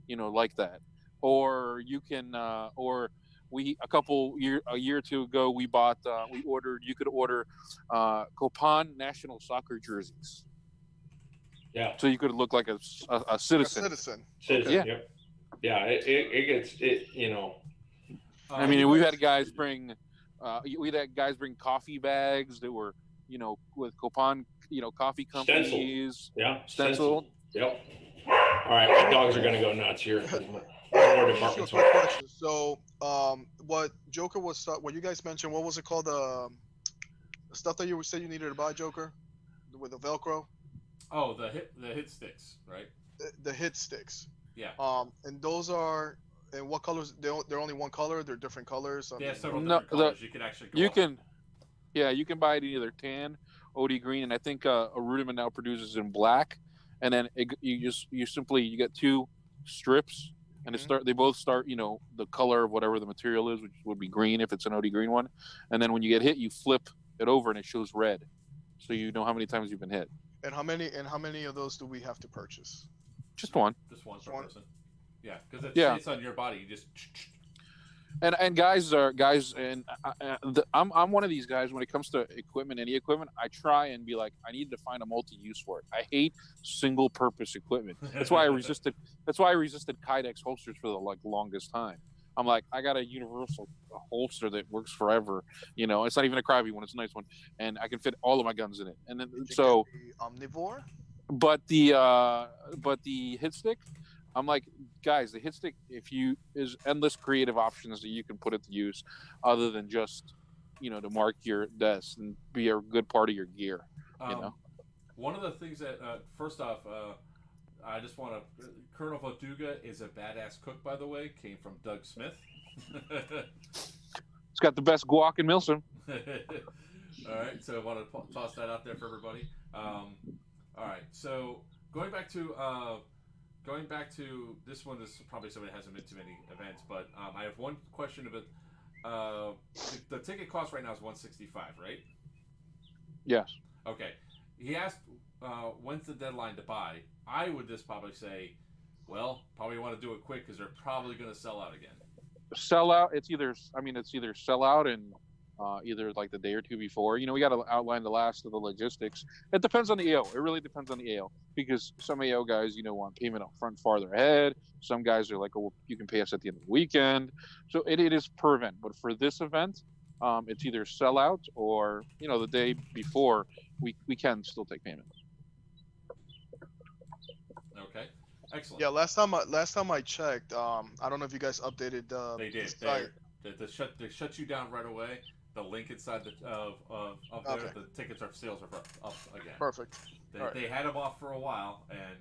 you know, like that, or you can or we a year or two ago we ordered you could order Copan national soccer jerseys. Yeah. So you could look like a citizen. Citizen. Yeah. Yep. Yeah. It gets it. You know. I mean, we've had guys bring coffee bags that were, you know, with Copan, you know, coffee companies. Stencil. Yep. All right, my dogs are gonna go nuts here. Just a quick question. So, what Joker was, what you guys mentioned, what was it called? The stuff that you said you needed to buy, Joker, with the Velcro. Oh, the hit sticks, right? The hit sticks. Yeah. And those are. And what colors? They're only one color. They're different colors. Yeah, several different colors. You can actually. You can buy it in either tan, OD green, and I think a Rudiment now produces in black. And then you get two strips, and they both start, you know, the color of whatever the material is, which would be green if it's an OD green one. And then when you get hit, you flip it over and it shows red, so you know how many times you've been hit. And how many of those do we have to purchase? Just one. Just one per person. Yeah, because it's on your body. You just. And I'm one of these guys when it comes to equipment, any equipment, I try and be like, I need to find a multi-use for it. I hate single-purpose equipment. That's why I resisted Kydex holsters for the longest time. I'm like, I got a universal holster that works forever. You know, it's not even a crybaby one; it's a nice one, and I can fit all of my guns in it. And then so the Omnivore. But the hit stick, I'm like, guys, the hit stick, is endless creative options that you can put it to use, other than just, you know, to mark your desk and be a good part of your gear. You know, one of the things that first off, I just want to. Colonel Voduga is a badass cook, by the way. Came from Doug Smith. It's got the best guac in Milsom. All right, so I want to toss that out there for everybody. All right, so going back to this one, this probably somebody hasn't been to many events, but I have one question about the ticket cost right now is $165, right? Yes. Okay. He asked when's the deadline to buy. I would just probably say, well, probably want to do it quick because they're probably going to sell out again. Sell out. It's either sell out and either like the day or two before. You know, we got to outline the last of the logistics. It depends on the AO. It really depends on the AO because some AO guys, you know, want payment up front farther ahead. Some guys are like, oh, you can pay us at the end of the weekend. So it is per event. But for this event, it's either sell out or, you know, the day before we can still take payment. Okay. Excellent. Yeah, last time I checked, I don't know if you guys updated they did. the site. They shut you down right away. The link inside of there, Okay. the tickets are sales are up again. Perfect. They had them off for a while, and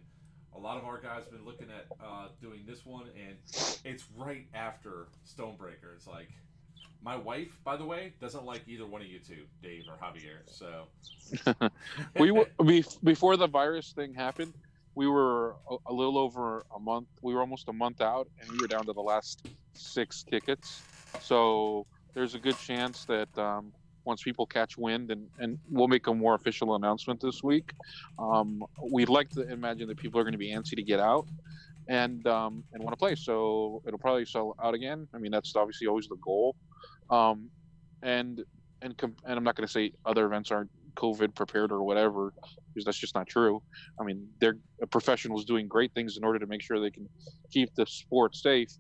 a lot of our guys have been looking at doing this one, and it's right after Stonebreaker. It's like, my wife, by the way, doesn't like either one of you two, Dave or Javier. So before the virus thing happened, we were a little over a month. We were almost a month out, and we were down to the last 6 tickets. So there's a good chance that once people catch wind, and we'll make a more official announcement this week, we'd like to imagine that people are going to be antsy to get out and want to play. So it'll probably sell out again. I mean, that's obviously always the goal. And I'm not going to say other events aren't COVID prepared or whatever, because that's just not true. I mean, they're professionals doing great things in order to make sure they can keep the sport safe.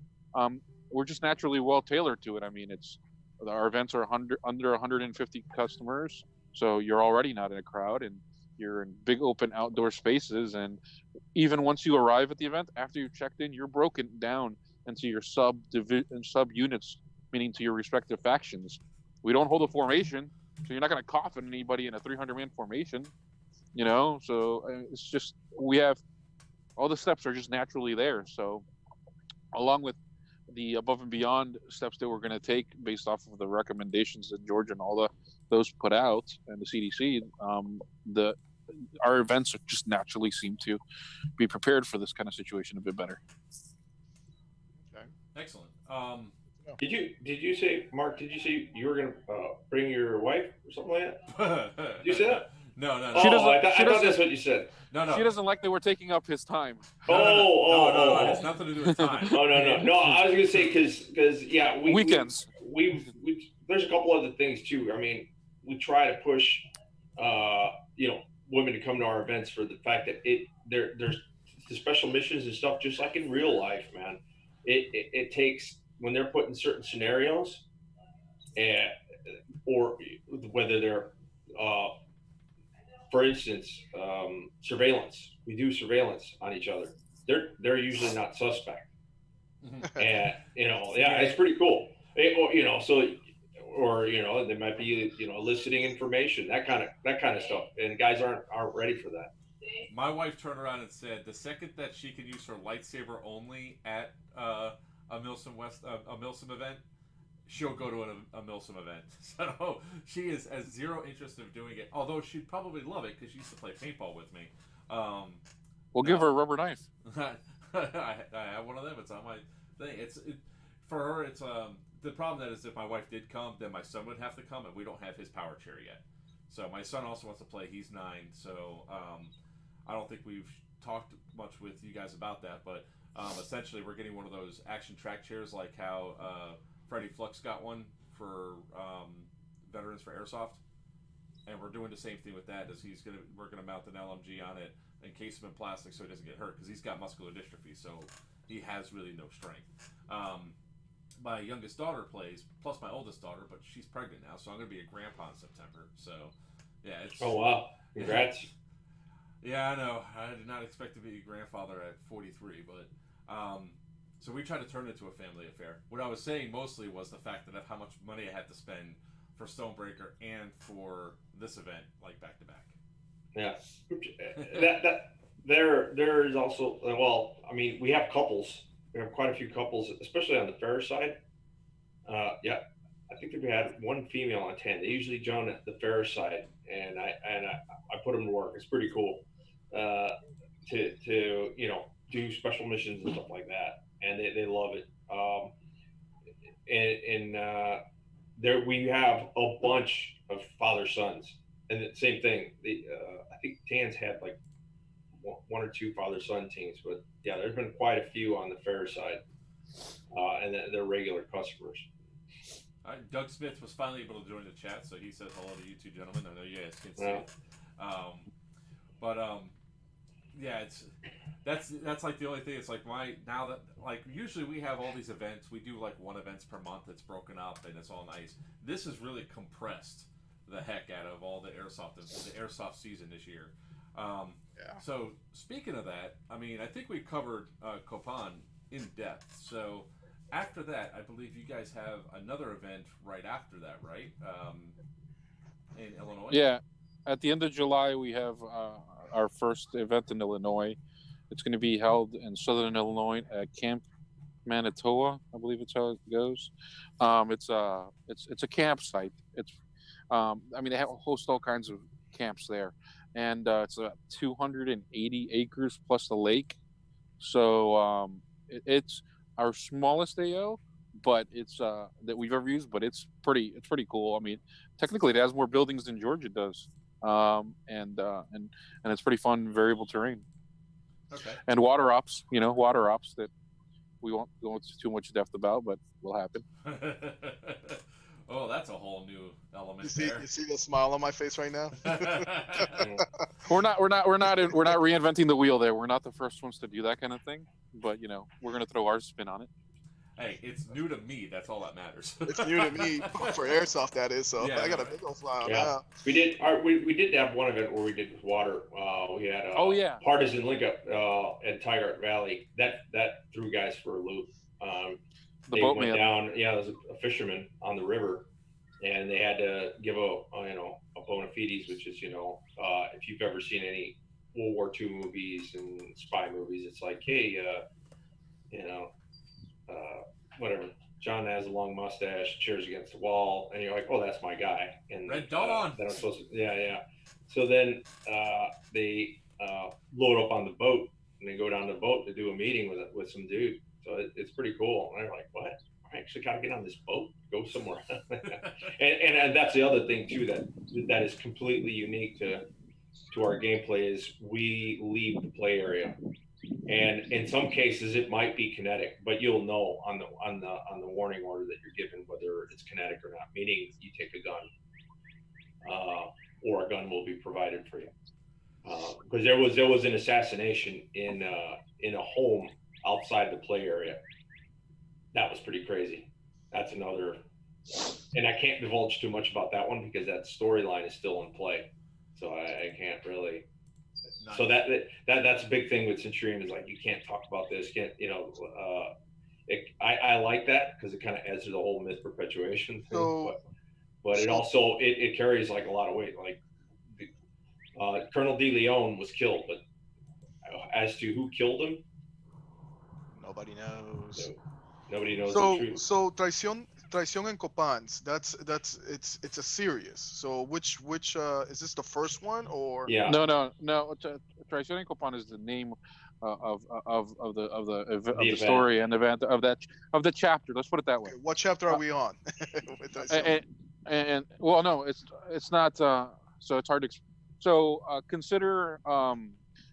We're just naturally well tailored to it. I mean, our events are under 150 customers, so you're already not in a crowd, and you're in big open outdoor spaces. And even once you arrive at the event, after you've checked in, you're broken down into your sub units, meaning to your respective factions. We don't hold a formation, so you're not going to coffin anybody in a 300-man formation, you know. So it's just, we have all the steps are just naturally there. So along with the above and beyond steps that we're going to take based off of the recommendations that Georgia and all those put out and the CDC, our events just naturally seem to be prepared for this kind of situation a bit better. Okay. Excellent. Did you say, Mark? Did you say you were gonna bring your wife or something like that? Did you say that? No. I thought that's what you said. No. She doesn't like that we're taking up his time. No. It has nothing to do with time. No. I was gonna say because weekends. We there's a couple other things too. I mean, we try to push, women to come to our events for the fact that there's the special missions and stuff, just like in real life, man. It takes, when they're put in certain scenarios, or whether they're, for instance, surveillance. We do surveillance on each other. They're usually not suspect, and it's pretty cool. Or they might be eliciting information, that kind of stuff, and guys aren't ready for that. My wife turned around and said the second that she can use her lightsaber only at a Milsom event, she'll go to a Milsom event. So she has zero interest in doing it, although she'd probably love it because she used to play paintball with me. We'll give her a rubber knife. I have one of them. It's on my thing. For her. It's the problem that is, if my wife did come, then my son would have to come, and we don't have his power chair yet. So my son also wants to play. He's 9, so I don't think we've talked much with you guys about that. But essentially, we're getting one of those action track chairs, like how Freddie Flux got one for Veterans for Airsoft, and we're doing the same thing with that. We're gonna mount an LMG on it, encase him in plastic so he doesn't get hurt, because he's got muscular dystrophy, so he has really no strength. My youngest daughter plays, plus my oldest daughter, but she's pregnant now, so I'm going to be a grandpa in September. So, yeah. Oh, wow. Congrats. Yeah, I know. I did not expect to be a grandfather at 43, but so we tried to turn it into a family affair. What I was saying mostly was the fact that of how much money I had to spend for Stonebreaker and for this event, like back to back. Yeah. There is also, well, I mean, we have couples. We have quite a few couples, especially on the fair side. I think that we had one female on 10. They usually join at the fair side, and I put them to work. It's pretty cool to do special missions and stuff like that, and they love it. There we have a bunch of father sons, and the same thing. I think Dan's had like one or two father-son teams, but yeah, there's been quite a few on the fair side, and they're regular customers. Doug Smith was finally able to join the chat, so he says hello to you two gentlemen. I know you guys can see it. Yeah, that's like the only thing. It's like now that usually we have all these events, we do like one event per month. It's broken up and it's all nice. This is really compressed the heck out of all the airsoft season this year. So speaking of that, I mean, I think we covered Copan in depth. So after that, I believe you guys have another event right after that, right? In Illinois? Yeah. At the end of July, we have our first event in Illinois. It's going to be held in Southern Illinois at Camp Manitowoc, I believe it's how it goes. It's a campsite. They host all kinds of camps there. And it's 280 acres plus the lake. So it's our smallest AO, but it's that we've ever used. But it's pretty cool. I mean, technically, it has more buildings than Georgia does, and it's pretty fun, variable terrain. Okay. And water ops that we won't go into too much depth about, but will happen. Oh, that's a whole new element. You see the smile on my face right now? We're not reinventing the wheel there. We're not the first ones to do that kind of thing, but we're gonna throw our spin on it. Hey, it's new to me. That's all that matters. It's new to me for airsoft, that is. So yeah, I got a big old smile now. We did have one event where we did with water. We had partisan link up at Tiger Valley. That threw guys for a loop. They went down. Yeah, there was a fisherman on the river, and they had to give a bona fides, which is if you've ever seen any World War II movies and spy movies, it's like, hey, whatever. John has a long mustache, cheers against the wall, and you're like, oh, that's my guy. And Red Dawn. Then I'm supposed to, yeah. So then they load up on the boat, and they go down the boat to do a meeting with some dude. So it's pretty cool. And I'm like, what? I actually got to get on this boat, go somewhere. and that's the other thing too that is completely unique to our gameplay is we leave the play area. And in some cases, it might be kinetic, but you'll know on the warning order that you're given whether it's kinetic or not. Meaning, you take a gun, or a gun will be provided for you. Because there was an assassination in a home outside the play area. That was pretty crazy. That's another, and I can't divulge too much about that one because that storyline is still in play, so I can't really. Nice. So that's a big thing with Centurion is like you can't talk about this. I like that because it kind of adds to the whole myth perpetuation thing. But it also it carries like a lot of weight. Like Colonel De Leon was killed, but as to who killed him, nobody knows. Nobody knows the truth. So Traición and Copans, it's a series. So which is this the first one or? Yeah. No. Traición and Copan is the name of the story and event of the chapter. Let's put it that way. Okay, what chapter are we on? and well, no, it's not. So it's hard to. So consider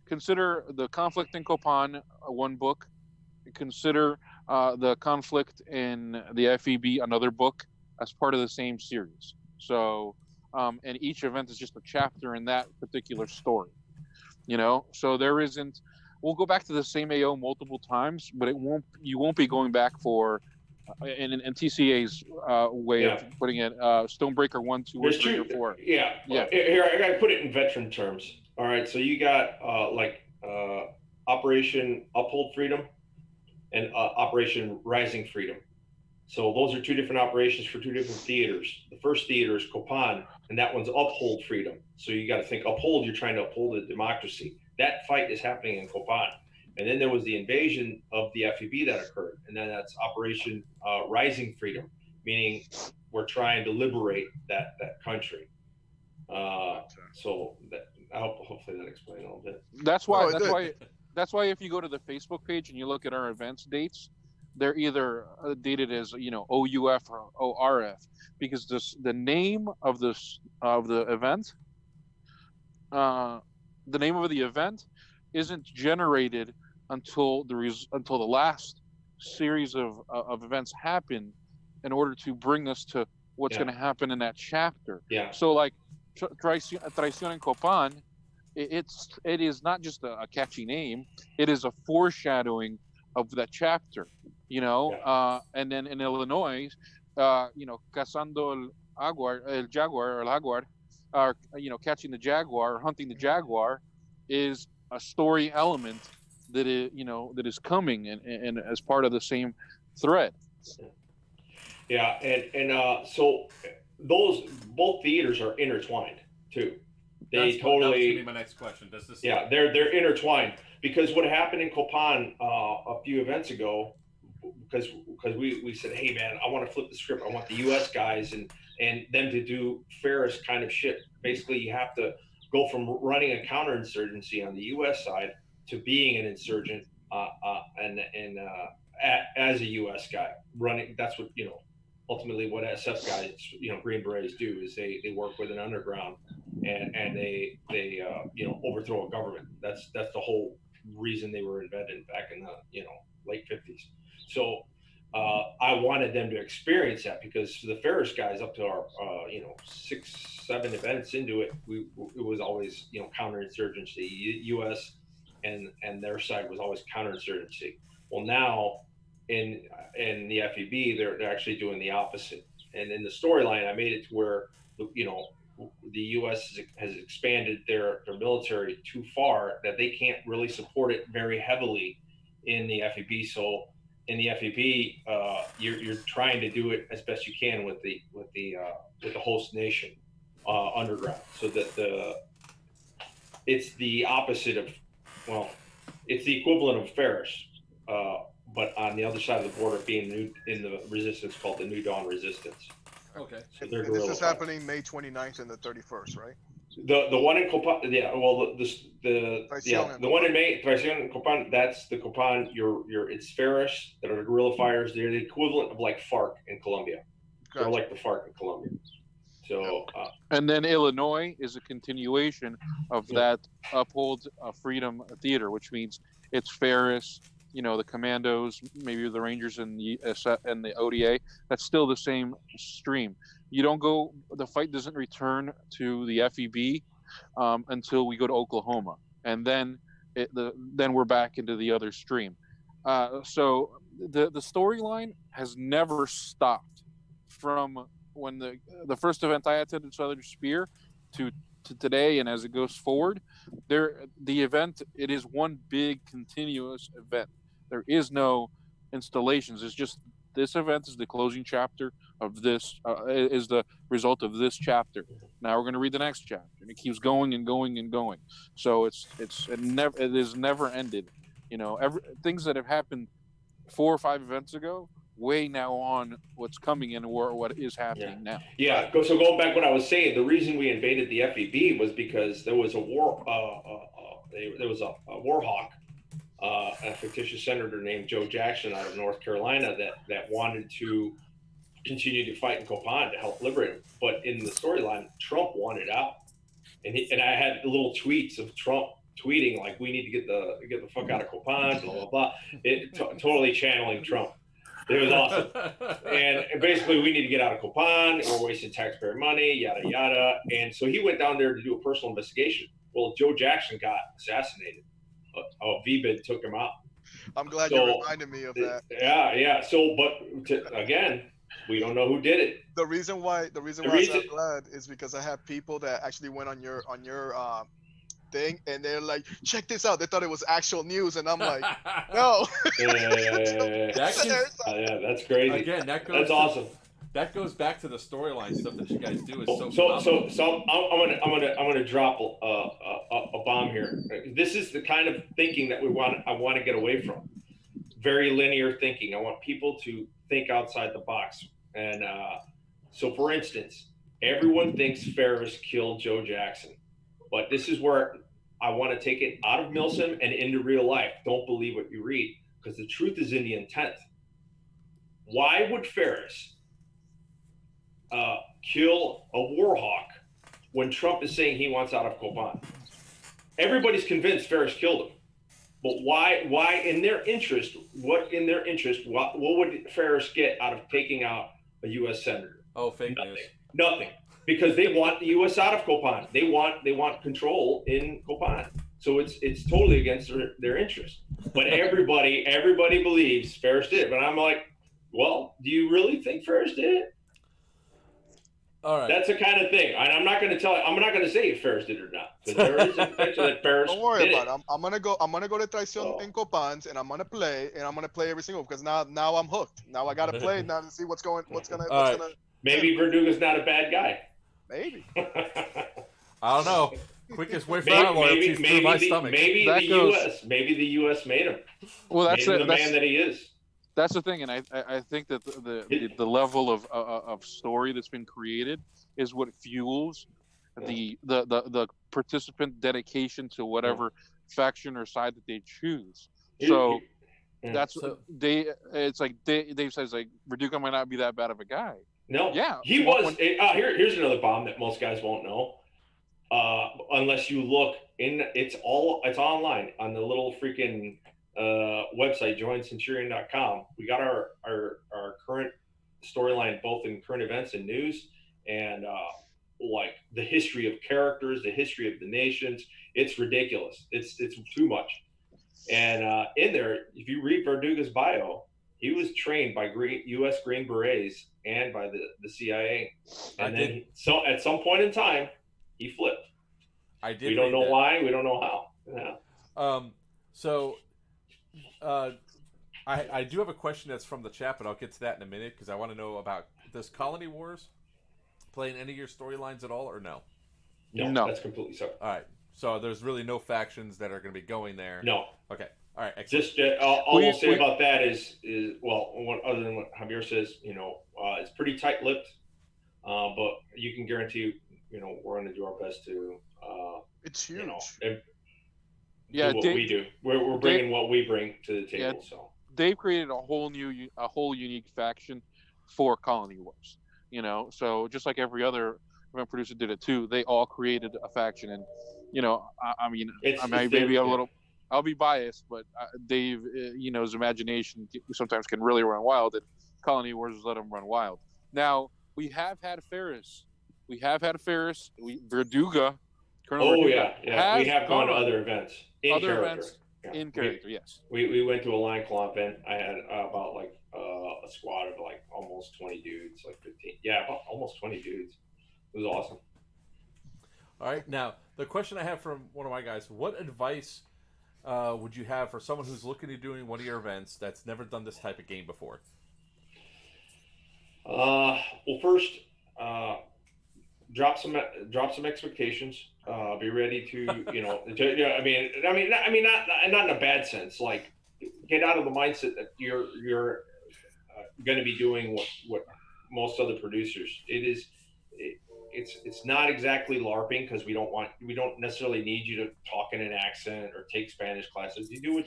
the conflict in Copan, one book. Consider the conflict in the FEB, another book, as part of the same series. So, and each event is just a chapter in that particular story. So there isn't. We'll go back to the same AO multiple times, but you won't be going back for, in TCA's way of putting it, Stonebreaker 1, 2, or 3, or 4. Yeah. Here, I gotta put it in veteran terms. All right, so you got Operation Uphold Freedom and Operation Rising Freedom. So those are two different operations for two different theaters. The first theater is Copan, and that one's Uphold Freedom. So you got to think Uphold, you're trying to uphold the democracy. That fight is happening in Copan. And then there was the invasion of the FEB that occurred. And then that's Operation Rising Freedom, meaning we're trying to liberate that country. So that, hopefully that explains a little bit. That's why if you go to the Facebook page and you look at our events dates, they're either dated as OUF or ORF, because the name of the event, the name of the event isn't generated until the last series of events happen in order to bring us to what's going to happen in that chapter. Yeah. So like Traición and Copan, it is not just a catchy name, it is a foreshadowing of that chapter, and then in Illinois, cazando el jaguar, or catching the jaguar, or hunting the jaguar, is a story element that is coming and as part of the same thread. Yeah, and so those both theaters are intertwined too. That was gonna be my next question. Does this? Yeah, they're intertwined, because what happened in Copan a few events ago, because we said, hey man, I want to flip the script. I want the U.S. guys and them to do Ferris kind of shit. Basically, you have to go from running a counterinsurgency on the U.S. side to being an insurgent as a U.S. guy running. That's what ultimately what SF guys, Green Berets do is they work with an underground and they overthrow a government. That's the whole reason they were invented back in the late 50s. So I wanted them to experience that, because the Ferris guys, up to our 6-7 events into it, it was always counterinsurgency. U.S. and their side was always counterinsurgency. Well, now in the FEB, they're actually doing the opposite. And in the storyline, I made it to where the U.S. has expanded their military too far that they can't really support it very heavily in the FEB. So in the FEB, you're trying to do it as best you can with the host nation underground, so that it's the opposite of, it's the equivalent of Ferris, but on the other side of the border, being in the resistance called the New Dawn Resistance. Okay. So And they're this guerrilla is fighters. happening May 29th and the 31st, right? The one in Copan, yeah. Well, Traición and the one in Copan. May, Traición and Copan. That's the Copan. It's Ferris that are the guerrilla fighters. They're the equivalent of like FARC in Colombia. They're Gotcha. like the FARC in Colombia. So, And then Illinois is a continuation of Yeah. that Uphold Freedom Theater, which means it's Ferris, the Commandos, maybe the Rangers and the ODA. That's still the same stream. The fight doesn't return to the FEB until we go to Oklahoma, and then we're back into the other stream. So the storyline has never stopped from when the first event I attended, Southern Spear, to today, and as it goes forward, the event, it is one big continuous event. There is no installations. It's just this event is the closing chapter of this, is the result of this chapter. Now we're going to read the next chapter, and it keeps going and going and going. So it is never ended. Things that have happened 4 or 5 events ago way now on what's coming in or what is happening now. Yeah. So going back, what I was saying, the reason we invaded the FEB was because there was a war. There was a war hawk, a fictitious senator named Joe Jackson out of North Carolina that wanted to continue to fight in Copan to help liberate him. But in the storyline, Trump wanted out, and I had little tweets of Trump tweeting like, "We need to get the fuck out of Copan," blah blah blah. Totally channeling Trump. It was awesome. And basically, we need to get out of Copan. We're wasting taxpayer money, yada, yada. And so he went down there to do a personal investigation. Well, Joe Jackson got assassinated. VBID took him out. I'm glad you reminded me of that. Yeah. So, again, we don't know who did it. The reason why I'm so glad is because I have people that actually went on your thing, and they're like, check this out. They thought it was actual news, and I'm like, no. Yeah, that's crazy. Again, that's awesome. That goes back to the storyline stuff that you guys do. So I'm gonna drop a bomb here. This is the kind of thinking that I want to get away from. Very linear thinking. I want people to think outside the box. And so, for instance, everyone thinks Ferris killed Joe Jackson. But this is where I want to take it out of Milsim and into real life. Don't believe what you read, because the truth is in the intent. Why would Ferris kill a war hawk when Trump is saying he wants out of Copan? Everybody's convinced Ferris killed him. But why in their interest, what would Ferris get out of taking out a U.S. senator? Oh, fake news. Nothing. Because they want the U.S. out of Copan. They want control in Copan. So it's totally against their interest. But everybody believes Ferris did it. But I'm like, well, do you really think Ferris did it? All right. That's the kind of thing. And I'm not going to say if Ferris did it or not. Because there is a potential that Ferris Don't worry did about it. I'm gonna go to Traición and Copans, and I'm gonna play every single, because now I'm hooked. Now I gotta play now to see what's gonna. Maybe Verdugo's not a bad guy. Maybe. I don't know. Quickest way for loyalty through my stomach. Maybe the U.S. made him. Well, that's the man that he is. That's the thing, and I think that the level of story that's been created is what fuels the participant dedication to whatever faction or side that they choose. So it's like Dave says, like, Verdugo might not be that bad of a guy. No, yeah, he was. Here's another bomb that most guys won't know, unless you look in. It's online on the little freaking website, joincenturion.com. We got our current storyline both in current events and news, and like the history of characters, the history of the nations. It's ridiculous. It's too much. And in there, if you read Verdugo's bio, he was trained by U.S. Green Berets and by the CIA. And then at some point in time, he flipped. We don't know why. We don't know how. Yeah. So I do have a question that's from the chat, but I'll get to that in a minute, because I want to know about, does Colony Wars play in any of your storylines at all, or no? No, that's completely separate. All right. So there's really no factions that are going to be going there. No. Okay. All right, excellent. Just all we'll say about that is well, other than what Javier says, it's pretty tight-lipped, but you can guarantee, we're going to do our best to. It's huge. Do what we do. We're bringing what we bring to the table. Yeah, so they've created a whole unique faction for Colony Wars. So just like every other event producer did it too, they all created a faction, and maybe a little. I'll be biased, but Dave, his imagination sometimes can really run wild, and Colony Wars let him run wild. Now we have had Ferris. Verduga. Colonel Verduga we have gone to other events. In character, yes. We went to a line club event. I had about a squad of almost 20 dudes, 15. Yeah, about almost 20 dudes. It was awesome. All right, now the question I have from one of my guys: what advice would you have for someone who's looking at doing one of your events that's never done this type of game before? Well, first, drop some expectations. Be ready to, not in a bad sense. Get out of the mindset that you're going to be doing what most other producers. It's not exactly LARPing, because we don't necessarily need you to talk in an accent or take Spanish classes. You do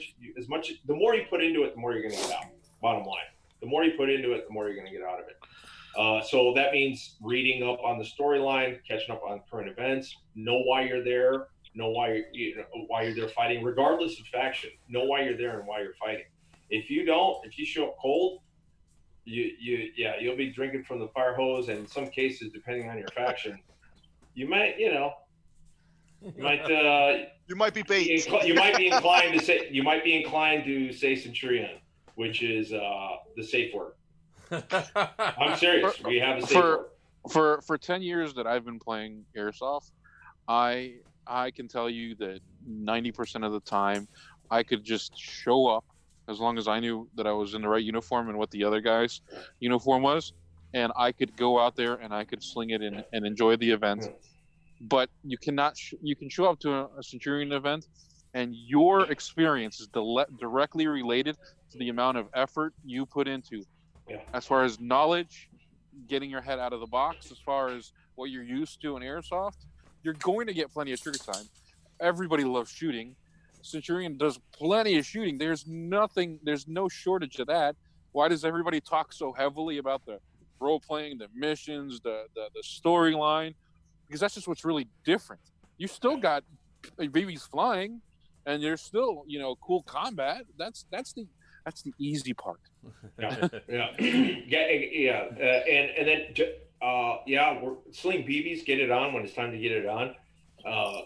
the more you put into it, the more you're going to get out. Bottom line, the more you put into it, the more you're going to get out of it. So that means reading up on the storyline, catching up on current events, know why you're there, know why you're there fighting, regardless of faction. Know why you're there and why you're fighting. If you show up cold, you'll be drinking from the fire hose, and in some cases, depending on your faction, you might be bait. You might be inclined to say Centurion, which is the safe word. I'm serious. We have a safe word. For 10 years that I've been playing Airsoft, I can tell you that 90% of the time I could just show up, as long as I knew that I was in the right uniform and what the other guy's uniform was, and I could go out there and I could sling it and enjoy the event. But you cannot. You can show up to a Centurion event, and your experience is directly related to the amount of effort you put into. Yeah. As far as knowledge, getting your head out of the box, as far as what you're used to in Airsoft, you're going to get plenty of trigger time. Everybody loves shooting. Centurion does plenty of shooting. There's no shortage of that. Why does everybody talk so heavily about the role playing, the missions, the storyline? Because that's just what's really different. You still got babies flying, and there's still cool combat. That's the easy part. And then we're sling BBs. Get it on when it's time to get it on.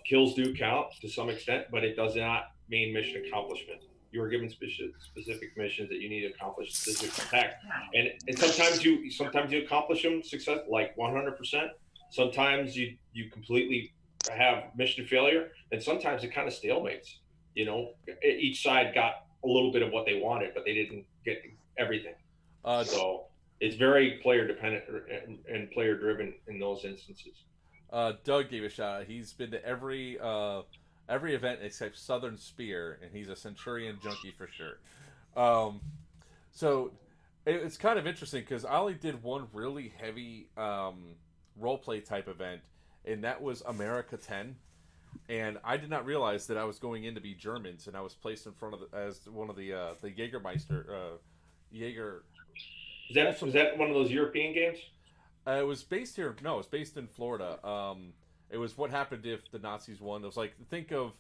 Kills do count to some extent, but it does not mean mission accomplishment. You are given specific missions that you need to accomplish specific attack, and sometimes you accomplish them 100%. Sometimes you completely have mission failure, and sometimes it kind of stalemates. Each side got a little bit of what they wanted, but they didn't get everything. So it's very player dependent and player driven in those instances. Doug gave a shout out. He's been to every event except Southern Spear, and he's a Centurion junkie for sure. So it's kind of interesting because I only did one really heavy roleplay type event, and that was America 10. And I did not realize that I was going in to be Germans, and I was placed in front of as one of the Jägermeister Jaeger. Was that one of those European games? It was based here. No, it was based in Florida. It was what happened if the Nazis won. It was think of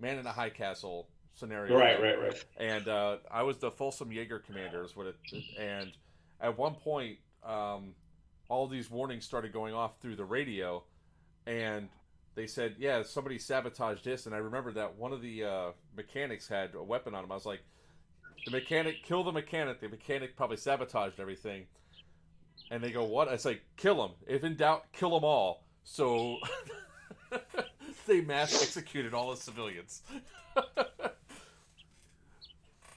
Man in a High Castle scenario. Right. And I was the Folsom Jaeger commander. And at one point, all these warnings started going off through the radio, and they said, yeah, somebody sabotaged this. And I remember that one of the mechanics had a weapon on him. I was like, kill the mechanic. The mechanic probably sabotaged everything. And they go, what? It's like, kill him. If in doubt, kill them all. So they mass executed all the civilians.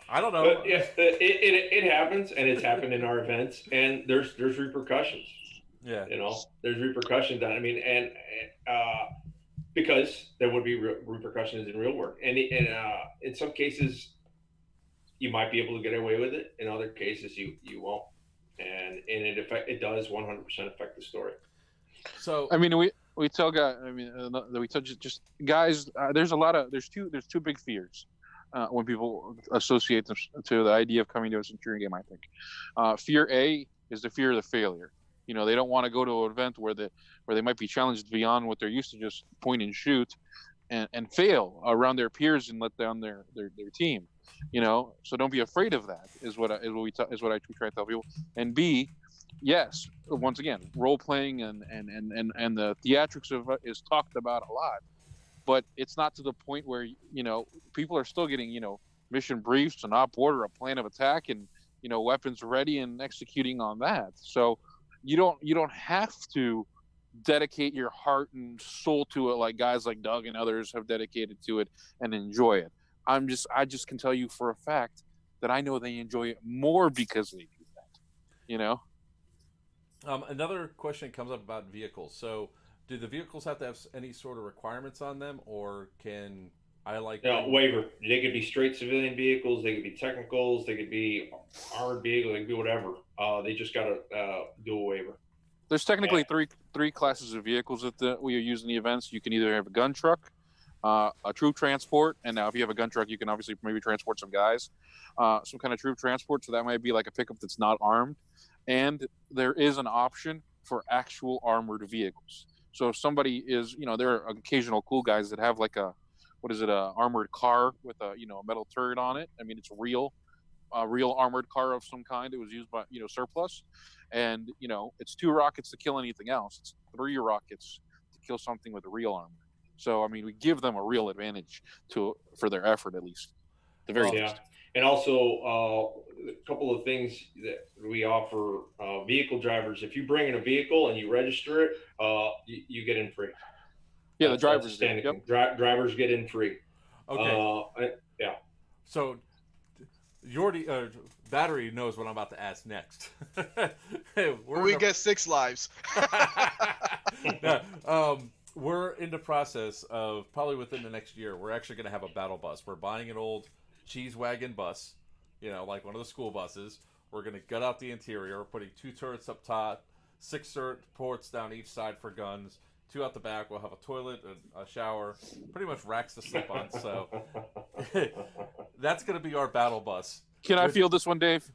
I don't know. But it happens, and it's happened in our events, and there's repercussions. Yeah. There's repercussions. And because there would be repercussions in real work, and in some cases, you might be able to get away with it. In other cases, you won't, and it does 100% affect the story. So I mean, we tell guys. I mean, we tell just guys. There's two big fears when people associate them to the idea of coming to a Centurion game. I think fear A is the fear of the failure. You know, they don't want to go to an event where they might be challenged beyond what they're used to, just point and shoot, and fail around their peers and let down their team. You know, so don't be afraid of that. Is what I try to tell people. And B, yes, once again, role playing and the theatrics of it is talked about a lot, but it's not to the point where, you know, people are still getting, you know, mission briefs, an op order, a plan of attack, and, you know, weapons ready and executing on that. So you don't have to dedicate your heart and soul to it like guys like Doug and others have dedicated to it and enjoy it. I just can tell you for a fact that I know they enjoy it more because they do that. You know. Another question comes up about vehicles. So, do the vehicles have to have any sort of requirements on them, or can I waiver? They could be straight civilian vehicles. They could be technicals. They could be armored vehicles. They could be whatever. They just got to do a waiver. There's technically three classes of vehicles that we use in the events. You can either have a gun truck, a troop transport, and now if you have a gun truck, you can obviously maybe transport some guys, some kind of troop transport. So that might be like a pickup that's not armed. And there is an option for actual armored vehicles. So if somebody is, you know, there are occasional cool guys that have like a armored car with a metal turret on it. I mean, it's a real armored car of some kind. It was used by, you know, surplus, and, you know, it's 2 rockets to kill anything else. It's 3 rockets to kill something with a real armor. So I mean, we give them a real advantage for their effort, at least, the very least. And also a couple of things that we offer vehicle drivers. If you bring in a vehicle and you register it, you get in free. Yeah, the drivers. Yep. Drivers get in free. Okay. Yeah. So your battery knows what I'm about to ask next. We get 6 lives. We're in the process of, probably within the next year, we're actually going to have a battle bus. We're buying an old cheese wagon bus, you know, like one of the school buses. We're going to gut out the interior. We're putting 2 turrets up top, 6 turret ports down each side for guns, 2 out the back. We'll have a toilet, a shower, pretty much racks to sleep on. So that's going to be our battle bus. Can I field this one, Dave?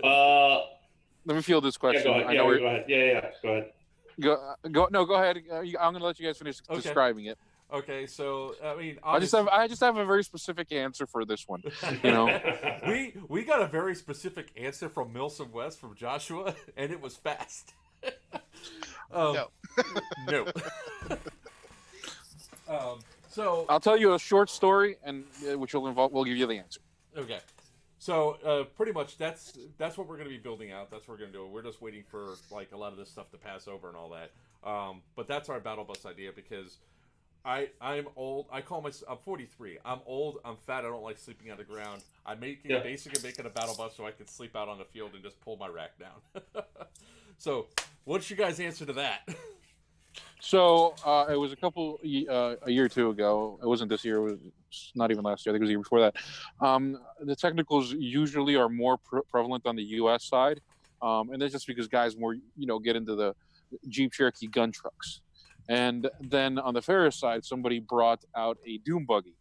Let me field this question. Yeah, go ahead. Yeah, go ahead. Go ahead. I'm going to let you guys finish describing it. Okay, so I mean, I just have a very specific answer for this one. You know, we got a very specific answer from Milsom West from Joshua, and it was fast. No. No. So I'll tell you a short story, and which we'll give you the answer. Okay. So pretty much that's what we're going to be building out. That's what we're going to do. We're just waiting for like a lot of this stuff to pass over and all that. But that's our battle bus idea, because I'm old. I'm 43. I'm old. I'm fat. I don't like sleeping on the ground. I'm making a battle bus so I can sleep out on the field and just pull my rack down. So, what's your guys' answer to that? So it was a year or 2 ago. It wasn't this year. It was not even last year. I think it was the year before that. The technicals usually are more prevalent on the U.S. side, and that's just because guys more get into the Jeep Cherokee gun trucks. And then on the Ferris side, somebody brought out a dune buggy.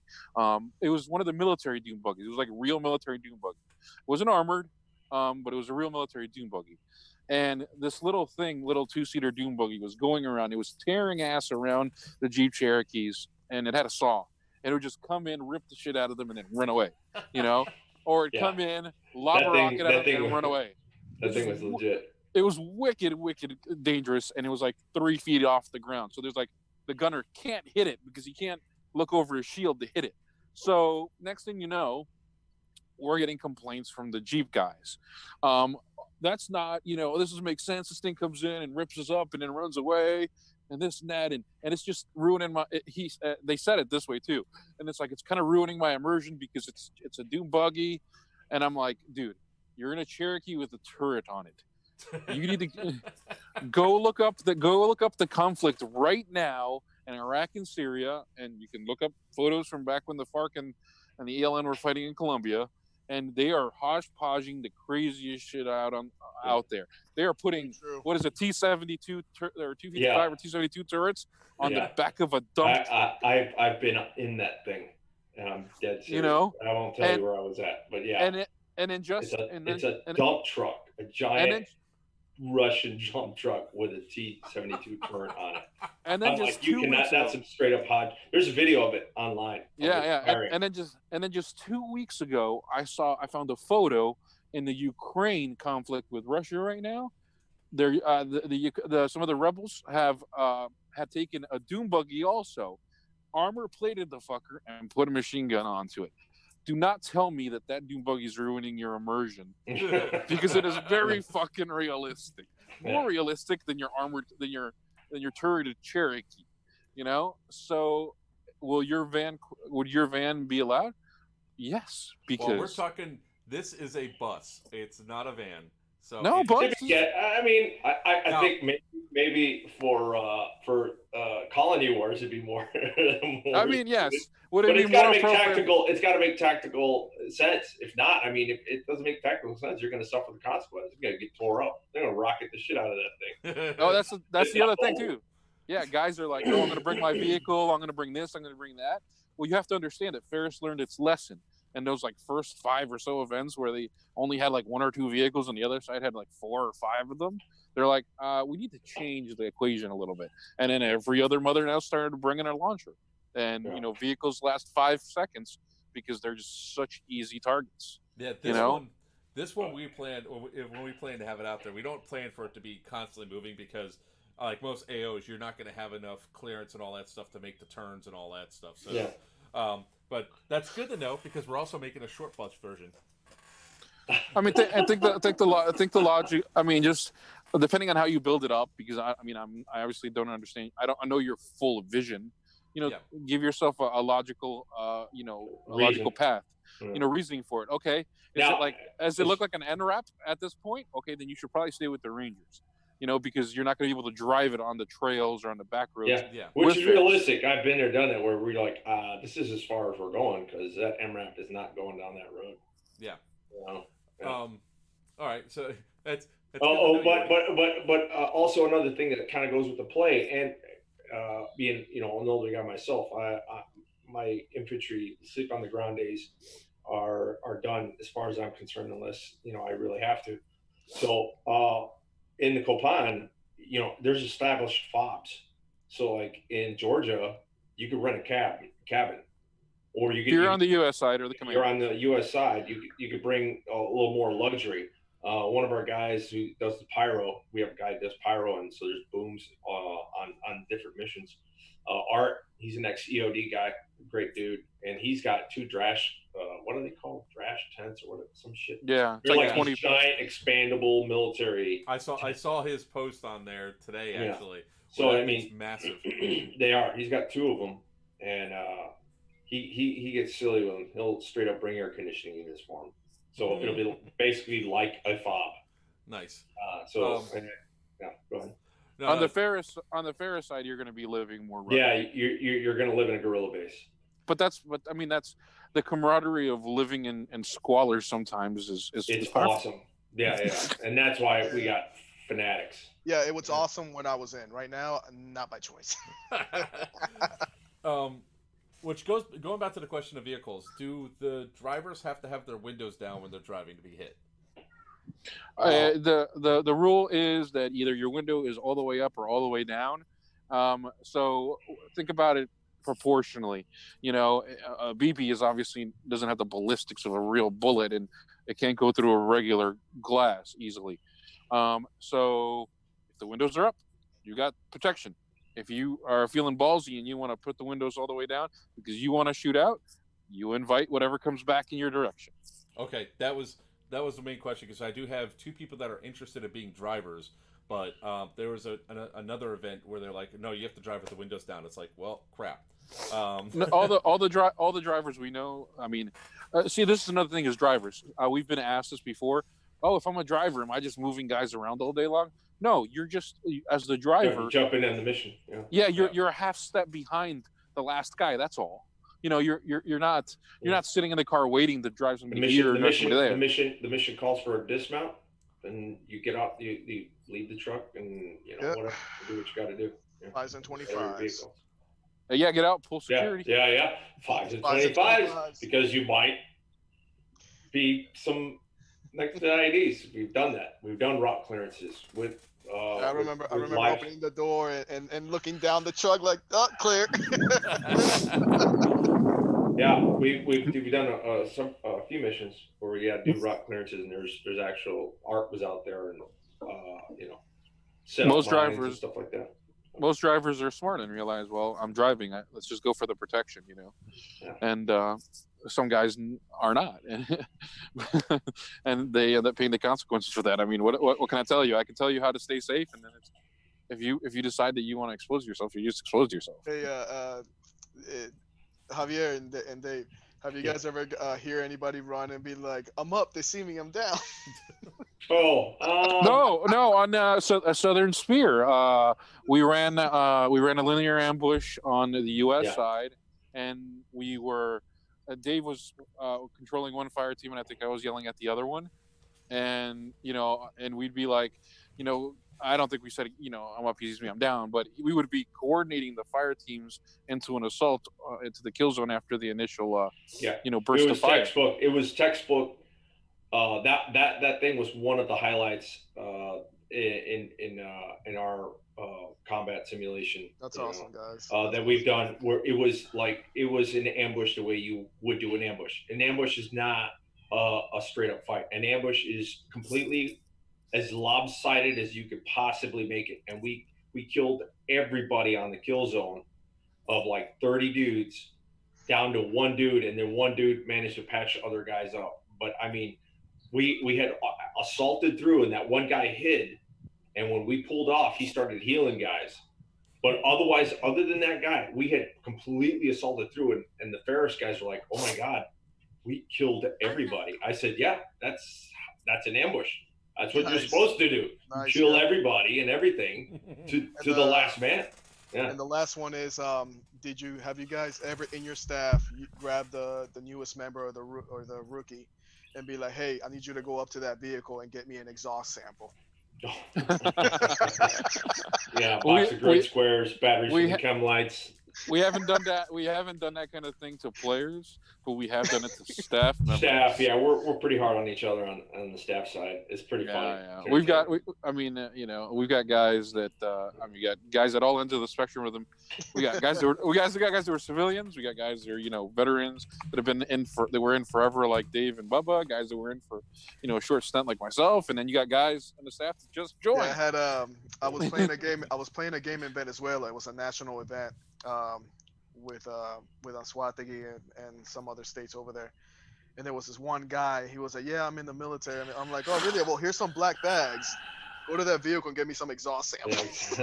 It was one of the military dune buggies. It was like a real military dune buggy. It wasn't armored, but it was a real military dune buggy. And this little 2-seater dune buggy was going around. It was tearing ass around the Jeep Cherokees, and it had a saw. And it would just come in, rip the shit out of them, and then run away, Or it'd come in, lob a rocket at them, and run away. That thing was legit. It was wicked dangerous, and it was like 3 feet off the ground. So there's like, the gunner can't hit it because he can't look over his shield to hit it. So next thing you know, we're getting complaints from the Jeep guys. That's not, this doesn't make sense. This thing comes in and rips us up and then runs away and this and that. And it's just ruining they said it this way too. And it's like, it's kind of ruining my immersion because it's a dune buggy. And I'm like, dude, you're in a Cherokee with a turret on it. You need to go look up the conflict right now in Iraq and Syria, and you can look up photos from back when the FARC and the ELN were fighting in Colombia, and they are hodgepodging the craziest shit out there. They are putting what is it, T-72 or 255 or T-72 turrets on the back of a dump. I've been in that thing, and I'm dead serious. You know, I won't tell you where I was at, but it's a dump truck, a giant Russian dump truck with a T-72 turret on it. And then just like, you cannot. That's some straight up hot. There's a video of it online. And then just 2 weeks ago, I found a photo in the Ukraine conflict with Russia right now. There, some of the rebels have taken a doom buggy, also armor plated the fucker, and put a machine gun onto it. Do not tell me that doom buggy is ruining your immersion, because it is very fucking realistic. More realistic than your armored than your turreted Cherokee. You know. So, would your van be allowed? Yes, because we're talking. This is a bus. It's not a van. So no, bus. Yeah, I mean, I think maybe for colony wars it'd be more. I mean, yes. But it's got to make tactical. It's got to make tactical sense. If not, I mean, if it doesn't make tactical sense, you're going to suffer the consequences. You're going to get tore up. They're going to rocket the shit out of that thing. Oh, that's the other thing too. Yeah, guys are like, oh, I'm going to bring my vehicle. I'm going to bring this. I'm going to bring that. Well, you have to understand that Ferris learned its lesson. And those like first 5 or so events where they only had like 1 or 2 vehicles and the other side had like 4 or 5 of them, they're like, we need to change the equation a little bit. And then every other mother now started bringing a launcher. And, vehicles last 5 seconds because they're just such easy targets. Yeah, this one we planned, when we plan to have it out there, we don't plan for it to be constantly moving because like most AOs, you're not going to have enough clearance and all that stuff to make the turns and all that stuff. So, but that's good to know because we're also making a short bus version. I mean, I think the logic. I mean, just depending on how you build it up, because I obviously don't understand. I know your full vision. Give yourself a logical, logical path. Reasoning for it. Okay, does it look like an NRAP at this point? Okay, then you should probably stay with the Rangers. Because you're not going to be able to drive it on the trails or on the back roads. Yeah. Which is realistic. I've been there, done it, where we're like, this is as far as we're going because that MRAP is not going down that road. Yeah. All right. So that's but also another thing that kind of goes with the play and being an older guy myself, my infantry sleep on the ground days are done as far as I'm concerned, unless I really have to. So. In the Copan, there's established FOBs. So, like in Georgia, you could rent a cabin, or you could. You're on the U.S. side or the command. You're on the U.S. side. You could bring a little more luxury. One of our guys who does the pyro, we have a guy who does pyro, and so there's booms on different missions. Art, he's an ex-EOD guy, great dude, and he's got 2 Drash. What are they called? Drash tents or what? Some shit. Yeah, they're like 20 giant expandable military. I saw his post on there today actually. So I mean, it's massive. They are. He's got 2 of them, and he gets silly with them. He'll straight up bring air conditioning in his farm. So it'll be basically like a FOB. Nice. Go ahead. No, on the Ferris side, you're going to be living more. Rugged. Yeah, you're going to live in a guerrilla base. But that's the camaraderie of living in squalor. Sometimes is awesome. Yeah, and that's why we got fanatics. Yeah, it was awesome when I was in. Right now, not by choice. Which going back to the question of vehicles, do the drivers have to have their windows down when they're driving to be hit? The rule is that either your window is all the way up or all the way down. So think about it proportionally. A BB is obviously doesn't have the ballistics of a real bullet, and it can't go through a regular glass easily. So if the windows are up, you got protection. If you are feeling ballsy and you want to put the windows all the way down because you want to shoot out, you invite whatever comes back in your direction. Okay, that was the main question, because I do have 2 people that are interested in being drivers, but there was another event where they're like, no, you have to drive with the windows down. It's like, well, crap. All the drivers we know. I mean, see, this is another thing as drivers. We've been asked this before. Oh, if I'm a driver, am I just moving guys around all day long? No, you're just, as the driver, jumping in the mission. Yeah, you're a half step behind the last guy. That's all. you're not sitting in the car waiting to drive somebody here or drive somebody there. The mission calls for a dismount, and you get out, you leave the truck, and whatever, do what you got to do. 5s and 25s. Yeah, get out, pull security. Yeah. 5s and 25s, because you might be some next to IEDs. We've done that. We've done rock clearances with. I remember opening the door and looking down the truck like, oh, clear. Yeah, we've done a few missions where we had to do rock clearances, and there's actual art was out there, and set most up drivers and stuff like that. Most drivers are smart and realize, well, I'm driving. Let's just go for the protection, Yeah. And some guys are not, and they end up paying the consequences for that. I mean, what can I tell you? I can tell you how to stay safe, and then if you decide that you want to expose yourself, you just expose yourself. Hey, Javier and Dave, have you guys ever hear anybody run and be like, "I'm up, they see me, I'm down"? No. On Southern Spear, we ran a linear ambush on the U.S. side, and we were. Dave was controlling one fire team, and I think I was yelling at the other one, and and we'd be like, I don't think we said, I'm up, he sees me, I'm down, but we would be coordinating the fire teams into an assault into the kill zone after the initial, burst of fire. It was textbook. That thing was one of the highlights in our combat simulation. That's awesome, guys. That we've done, where it was an ambush the way you would do an ambush. An ambush is not a straight up fight. An ambush is completely as lopsided as you could possibly make it, and we killed everybody on the kill zone of like 30 dudes down to one dude, and then one dude managed to patch other guys up. But I mean, we had assaulted through, and that one guy hid, and when we pulled off, he started healing guys. But otherwise, other than that guy, we had completely assaulted through, and the Ferris guys were like, "Oh my God, we killed everybody." I said, "Yeah, that's an ambush. That's what you're supposed to do. Kill everybody and everything to the last man." Yeah. And the last one is, have you guys ever in your staff grab the newest member or the rookie and be like, "Hey, I need you to go up to that vehicle and get me an exhaust sample"? Yeah, box of grid squares, batteries for the chem lights. We haven't done that. We haven't done that kind of thing to players, but we have done it to staff members. Staff, yeah, we're pretty hard on each other on the staff side. It's pretty funny. Yeah. We've got guys that we got guys at all ends of the spectrum of them. We got guys that were civilians. We got guys that are veterans that have been that were in forever, like Dave and Bubba. Guys that were in for a short stint, like myself, and then you got guys on the staff that just joined. Yeah, I was playing a game. I was playing a game in Venezuela. It was a national event. With Anzoátegui and some other states over there, and there was this one guy. He was like, "Yeah, I'm in the military." And I'm like, "Oh, really? Well, here's some black bags. Go to that vehicle and get me some exhaust samples."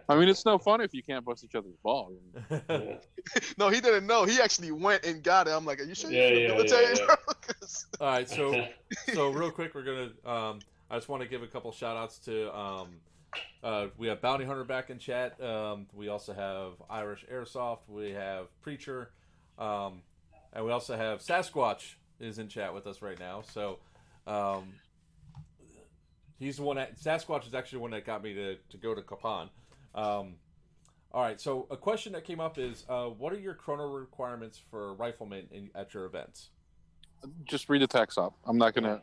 I mean, it's no fun if you can't bust each other's balls. No, he didn't know. He actually went and got it. I'm like, "Are you sure you're in the military?" Yeah. All right, so real quick, we're gonna. I just want to give a couple shout outs to. We have Bounty Hunter back in chat. We also have Irish Airsoft. We have Preacher. And we also have Sasquatch is in chat with us right now. So he's the one Sasquatch is actually the one that got me to go to Copan. All right, so a question that came up is, what are your chrono requirements for riflemen at your events? Just read the tax op. I'm not going to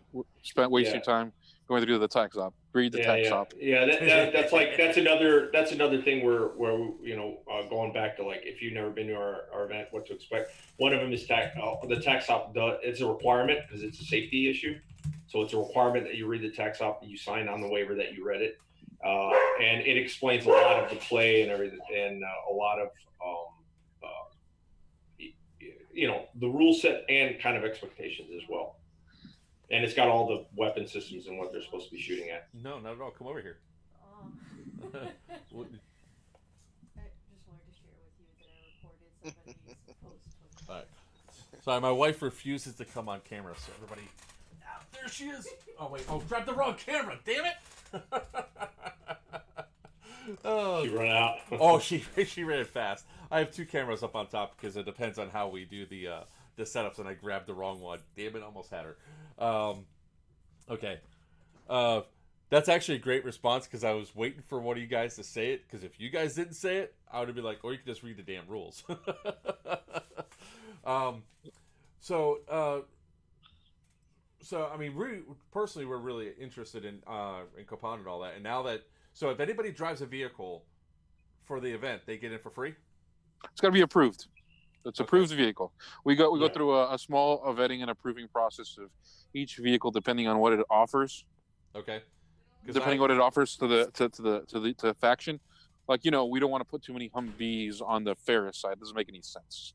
waste your time going through the tax op. Read the tax op. Yeah, that's another thing where going back to, like, if you've never been to our event, what to expect. One of them is the tax op. It's a requirement because it's a safety issue. So it's a requirement that you read the tax op, you sign on the waiver that you read it, and it explains a lot of the play and everything, and a lot of the rule set and kind of expectations as well. And it's got all the weapon systems and what they're supposed to be shooting at. No, not at all. Come over here. I just wanted to share with you that I reported somebody's post. All right. Sorry, my wife refuses to come on camera, so everybody... Oh, there she is! Oh, wait. Oh, grabbed the wrong camera. Damn it! She ran out. Oh, she ran fast. I have 2 cameras up on top because it depends on how we do the setups, and I grabbed the wrong one. Damn it, almost had her. Okay. That's actually a great response because I was waiting for one of you guys to say it. Because if you guys didn't say it, I would have been like, or you could just read the damn rules. So I mean, we're really interested in Copan and all that. And now that, so if anybody drives a vehicle for the event, they get in for free. It's got to be approved. It's approved vehicle. We go through a small vetting and approving process of each vehicle depending on what it offers. Okay. Depending what it offers to the faction, like we don't want to put too many Humvees on the Ferris side. It doesn't make any sense,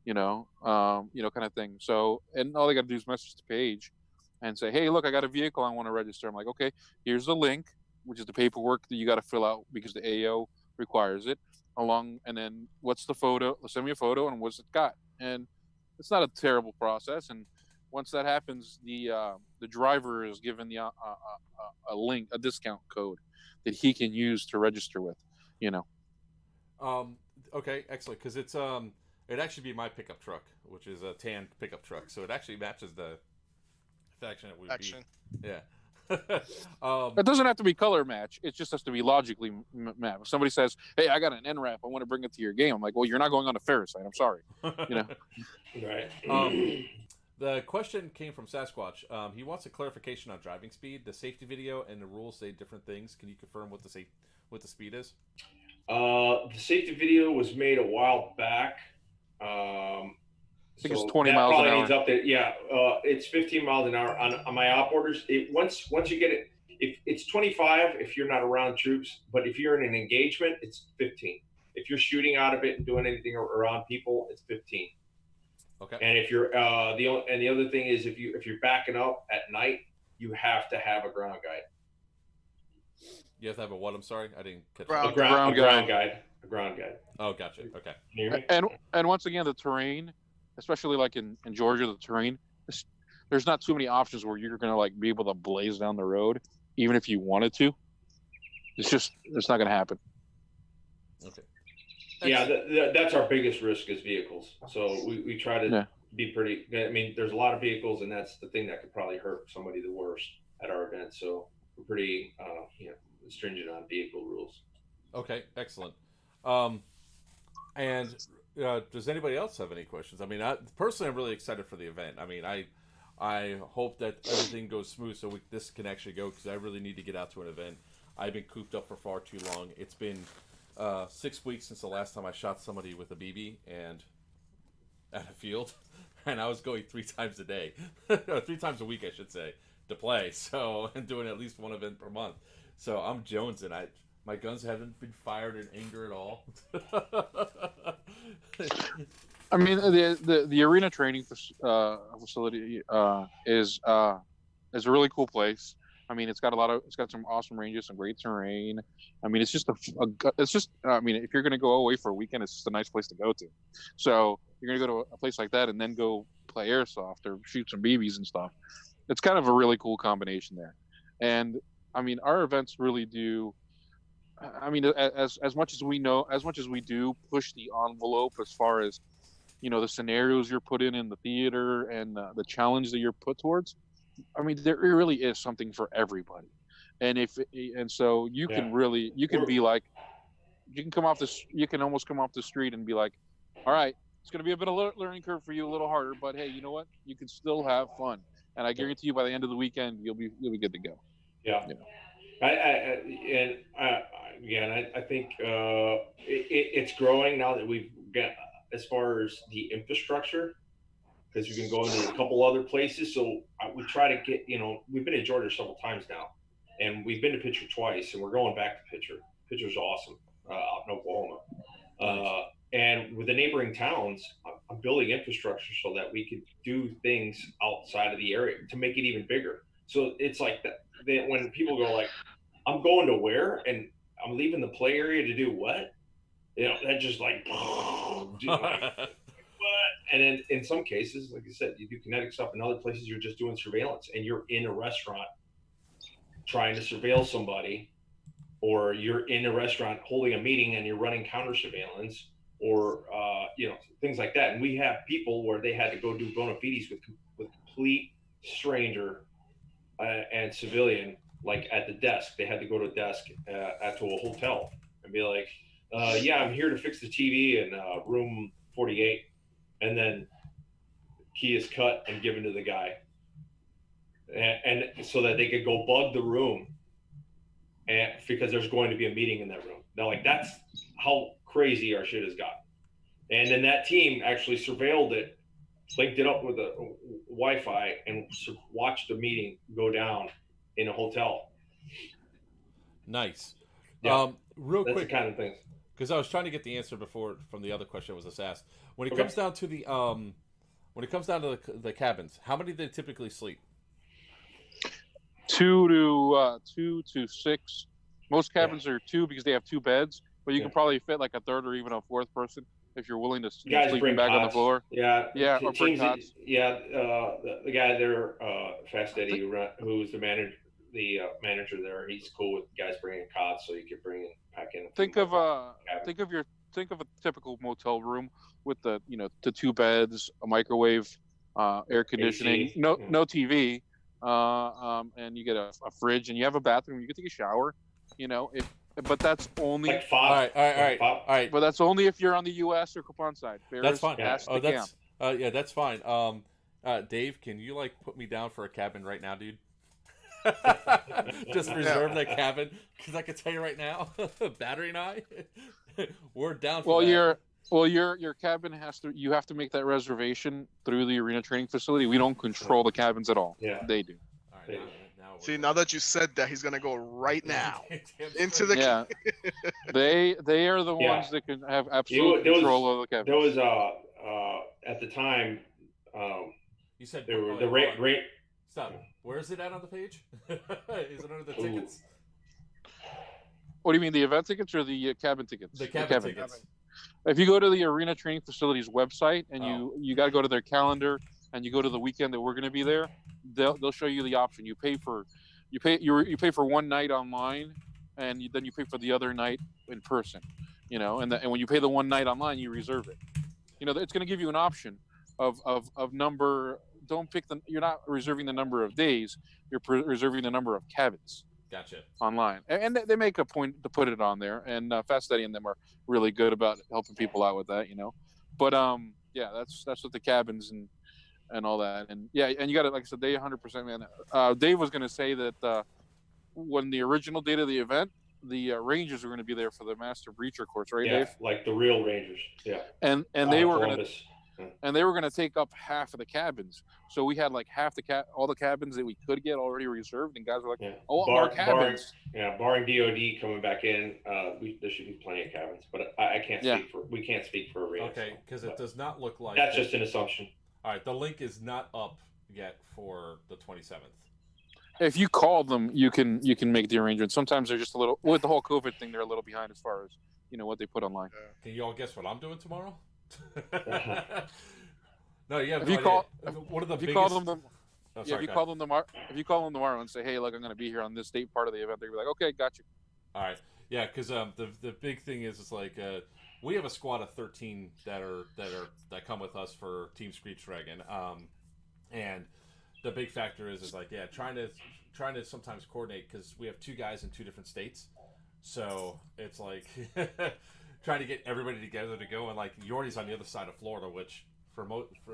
kind of thing. So, and all they got to do is message the page and say, "Hey, look, I got a vehicle I want to register." I'm like, "Okay, here's the link, which is the paperwork that you got to fill out because the AO requires it. And then what's the photo? Send me a photo and what's it got." And it's not a terrible process. And once that happens, the driver is given a link, a discount code that he can use to register with. Okay, excellent. Because it'd actually be my pickup truck, which is a tan pickup truck, so it actually matches the faction it would be. Yeah. It doesn't have to be color match. It just has to be logically matched. If somebody says, "Hey, I got an NRAP, I want to bring it to your game," I'm like, "Well, you're not going on the Ferris side. I'm sorry." Right. The question came from Sasquatch. He wants a clarification on driving speed. The safety video and the rules say different things. Can you confirm what the speed is? The safety video was made a while back. I think it's 20 miles an hour. Needs update. Yeah, it's 15 miles an hour on my op orders. Once you get it, if it's 25 if you're not around troops, but if you're in an engagement, it's 15. If you're shooting out of it and doing anything around people, it's 15. Okay. And if you're the other thing is if you're backing up at night, you have to have a ground guide. You have to have a what? I'm sorry, I didn't catch a ground guide. A ground guide. Oh, gotcha. Okay. And once again, the terrain, especially like in Georgia, the terrain, there's not too many options where you're going to like be able to blaze down the road, even if you wanted to. It's not going to happen. Okay. Yeah, that's our biggest risk is vehicles. So we try to be pretty. I mean, there's a lot of vehicles, and that's the thing that could probably hurt somebody the worst at our event. So we're pretty, stringent on vehicle rules. Okay, excellent. And does anybody else have any questions? I mean, personally, I'm really excited for the event. I mean, I hope that everything goes smooth so this can actually go because I really need to get out to an event. I've been cooped up for far too long. It's been 6 weeks since the last time I shot somebody with a BB and at a field, and I was going 3 times a day, 3 times a week, I should say, to play. So, and doing at least one event per month. So I'm jonesing. My guns haven't been fired in anger at all. I mean, the arena training facility is a really cool place. I mean, it's got some awesome ranges, some great terrain. I mean, it's just I mean, if you're going to go away for a weekend, it's just a nice place to go to. So you're going to go to a place like that and then go play airsoft or shoot some BBs and stuff. It's kind of a really cool combination there. And I mean, our events really do. I mean, as much as we do push the envelope as far as, the scenarios you're put in the theater and the challenge that you're put towards. I mean, there really is something for everybody. And so you can be like, you can almost come off the street and be like, all right, it's going to be a bit of a learning curve for you, a little harder, but hey, you know what? You can still have fun. And I guarantee you by the end of the weekend, you'll be good to go. Yeah. I think it's growing now that we've got as far as the infrastructure, because we can go into a couple other places. So we try to get, we've been in Georgia several times now, and we've been to Pitcher twice, and we're going back to Pitcher. Pitcher's awesome out in Oklahoma. And with the neighboring towns, I'm building infrastructure so that we could do things outside of the area to make it even bigger. So it's like that. When people go like, I'm going to where and I'm leaving the play area to do what? That just like, what? And then in some cases, like I said, you do kinetic stuff. In other places, you're just doing surveillance and you're in a restaurant trying to surveil somebody, or you're in a restaurant holding a meeting and you're running counter surveillance, or things like that. And we have people where they had to go do bona fides with complete stranger and civilian, like at the desk. They had to go to a desk to a hotel and be like, yeah, I'm here to fix the TV in room 48. And then key is cut and given to the guy. And so that they could go bug the room, and because there's going to be a meeting in that room. Now, like, that's how crazy our shit has gotten. And then that team actually surveilled it, linked it up with a Wi-Fi, and watched the meeting go down in a hotel. Nice. Yeah. Real That's quick, the kind of things. because I was trying to get the answer before from the other question that was just asked. When it comes down to the cabins, how many do they typically sleep? 2 to 6. Most cabins are 2 because they have 2 beds, but you can probably fit like a third or even a fourth person if you're willing to sleep back on the floor. Yeah, or bring cots. The guy there, Fast Eddie, who's the manager there, he's cool with guys bringing cots, so you can bring it back in. Think of a typical motel room with the 2 beds, a microwave, air conditioning, AC. no TV, and you get a fridge, and you have a bathroom. You can take a shower, but that's only like five. All right. But that's only if you're on the U.S. or Copan side. That's fine. That's that's fine. Dave, can you put me down for a cabin right now, dude? Just reserve that cabin, because I can tell you right now, Battery and I, we're down for that. Your cabin you have to make that reservation through the arena training facility. We don't control the cabins at all. Yeah, they do. All right, now that you said that, he's gonna go right now into the. Yeah, they are the ones that can have absolute control of the cabin. There was at the time. You said there were the rate. Stop. Where is it at on the page? Is it under the tickets? What do you mean, the event tickets or the cabin tickets? The cabin tickets. If you go to the Arena Training Facilities website and you got to go to their calendar and you go to the weekend that we're going to be there, they'll show you the option. You pay for one night online, and then you pay for the other night in person. And when you pay the one night online, you reserve it. It's going to give you an option of number. Don't pick you're not reserving the number of days. You're reserving the number of cabins. Gotcha. Online, and they make a point to put it on there. And Fast Eddie and them are really good about helping people out with that, But that's what the cabins and all that. And and you got to, like I said, they 100%, man. Dave was going to say that when the original date of the event, the Rangers were going to be there for the Master Breacher course, right, Dave? Like the real Rangers. Yeah. And they were going to. And they were going to take up half of the cabins, so we had like all the cabins that we could get already reserved, and guys were like, "Oh, more cabins." Barring DoD coming back in, there should be plenty of cabins, but I can't speak for. We can't speak for Arena. Okay, because it does not look like that's just an assumption. All right, the link is not up yet for the 27th. If you call them, you can make the arrangement. Sometimes they're just a little, with the whole COVID thing, they're a little behind as far as what they put online. Can you all guess what I'm doing tomorrow? No, yeah. If you call them tomorrow and say, "Hey, look, I'm going to be here on this date part of the event," they'll be like, "Okay, got you." All right, yeah, because the big thing is it's like we have a squad of 13 that come with us for Team Screech Dragon, and the big factor is like trying to sometimes coordinate, because we have 2 guys in 2 different states, so it's like. Trying to get everybody together to go, and like Yordi's on the other side of Florida, which for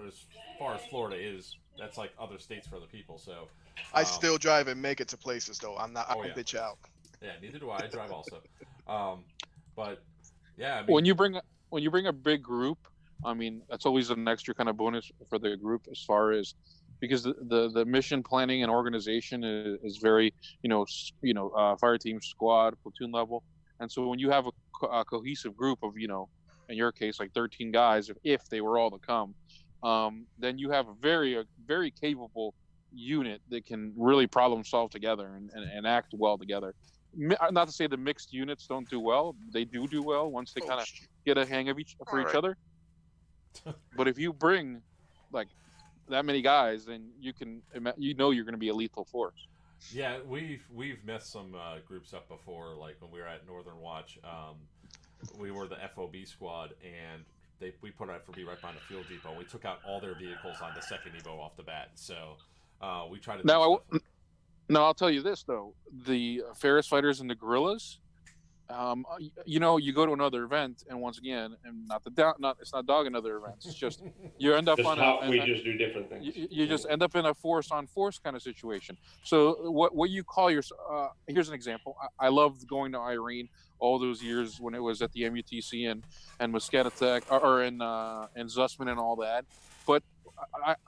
as far as Florida is, that's like other states for other people. So I still drive and make it to places though. I'm not. I don't bitch out. Yeah, neither do I. I drive also. But yeah, I mean, when you bring a big group, I mean that's always an extra kind of bonus for the group, as far as because the mission planning and organization is very fire team, squad, platoon level. And so when you have a cohesive group of, in your case, like 13 guys, if they were all to come, then you have a very capable unit that can really problem solve together and act well together. Not to say the mixed units don't do well. They do well once they kind of get a hang of each other. But if you bring like that many guys, then you're going to be a lethal force. Yeah, we've messed some groups up before, like when we were at Northern Watch. we were the FOB squad, and we put our FOB right behind the fuel depot. And we took out all their vehicles on the second Evo off the bat. So we tried to. Now I'll tell you this though: the Ferris fighters and the guerrillas. You go to another event, and once again, and it's not dogging other events. It's just you end up we just do different things. You just end up in a force on force kind of situation. So what you call your here's an example. I loved going to Irene all those years when it was at the MUTC and Muscatatuck or in Zussman and all that. But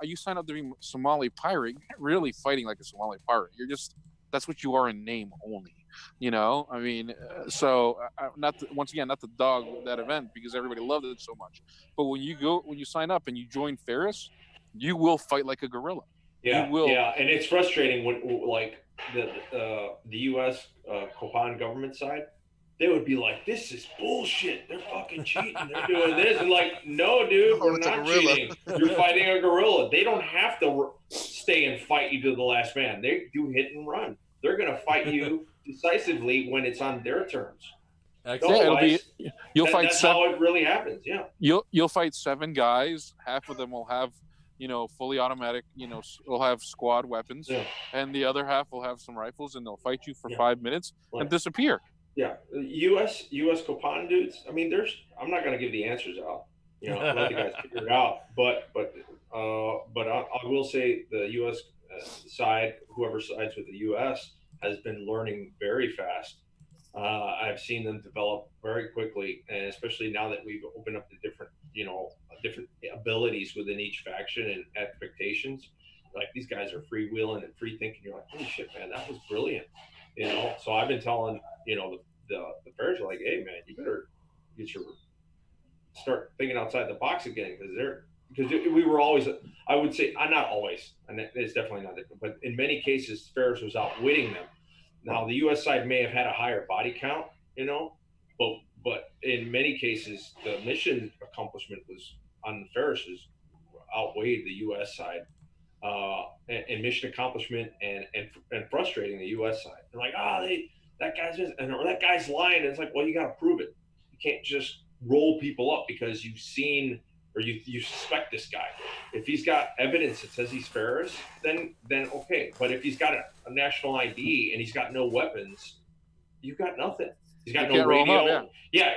you sign up to be Somali pirate, you're not really fighting like a Somali pirate. You're just that's what you are in name only. I mean, so not the dog that event because everybody loved it so much. But when you sign up and you join Ferris, you will fight like a gorilla. Yeah, you will. Yeah, and it's frustrating when like the U.S. Copan government side, they would be like, "This is bullshit. They're fucking cheating. They're doing this," and like, "No, dude, we're not cheating. You're fighting a gorilla. They don't have to stay and fight you to the last man. They do hit and run. They're gonna fight you." Decisively when it's on their terms. You'll fight that's seven, how it really happens. Yeah. You'll fight 7 guys. Half of them will have, fully automatic, will have squad weapons, and the other half will have some rifles, and they'll fight you for 5 minutes and disappear. Yeah. U.S. Copan dudes. I mean, I'm not going to give the answers out. Let the guys figure it out. But I will say the U.S. Side, whoever sides with the U.S. has been learning very fast. I've seen them develop very quickly, and especially now that we've opened up the different abilities within each faction and expectations. Like these guys are freewheeling and free thinking. You're like, holy shit, man, that was brilliant. So I've been telling the Bears are like, hey, man, you better start thinking outside the box again because we were always, I would say, not always, and it's definitely not different, but in many cases, Ferris was outwitting them. Now, the U.S. side may have had a higher body count, but in many cases, the mission accomplishment was on Ferris's outweighed the U.S. side, and mission accomplishment and frustrating the U.S. side. They're like, that guy's lying. And it's like, well, you got to prove it. You can't just roll people up because you've seen or you suspect this guy. If he's got evidence that says he's Ferris, then okay. But if he's got a national ID and he's got no weapons, you've got nothing. He's got no radio.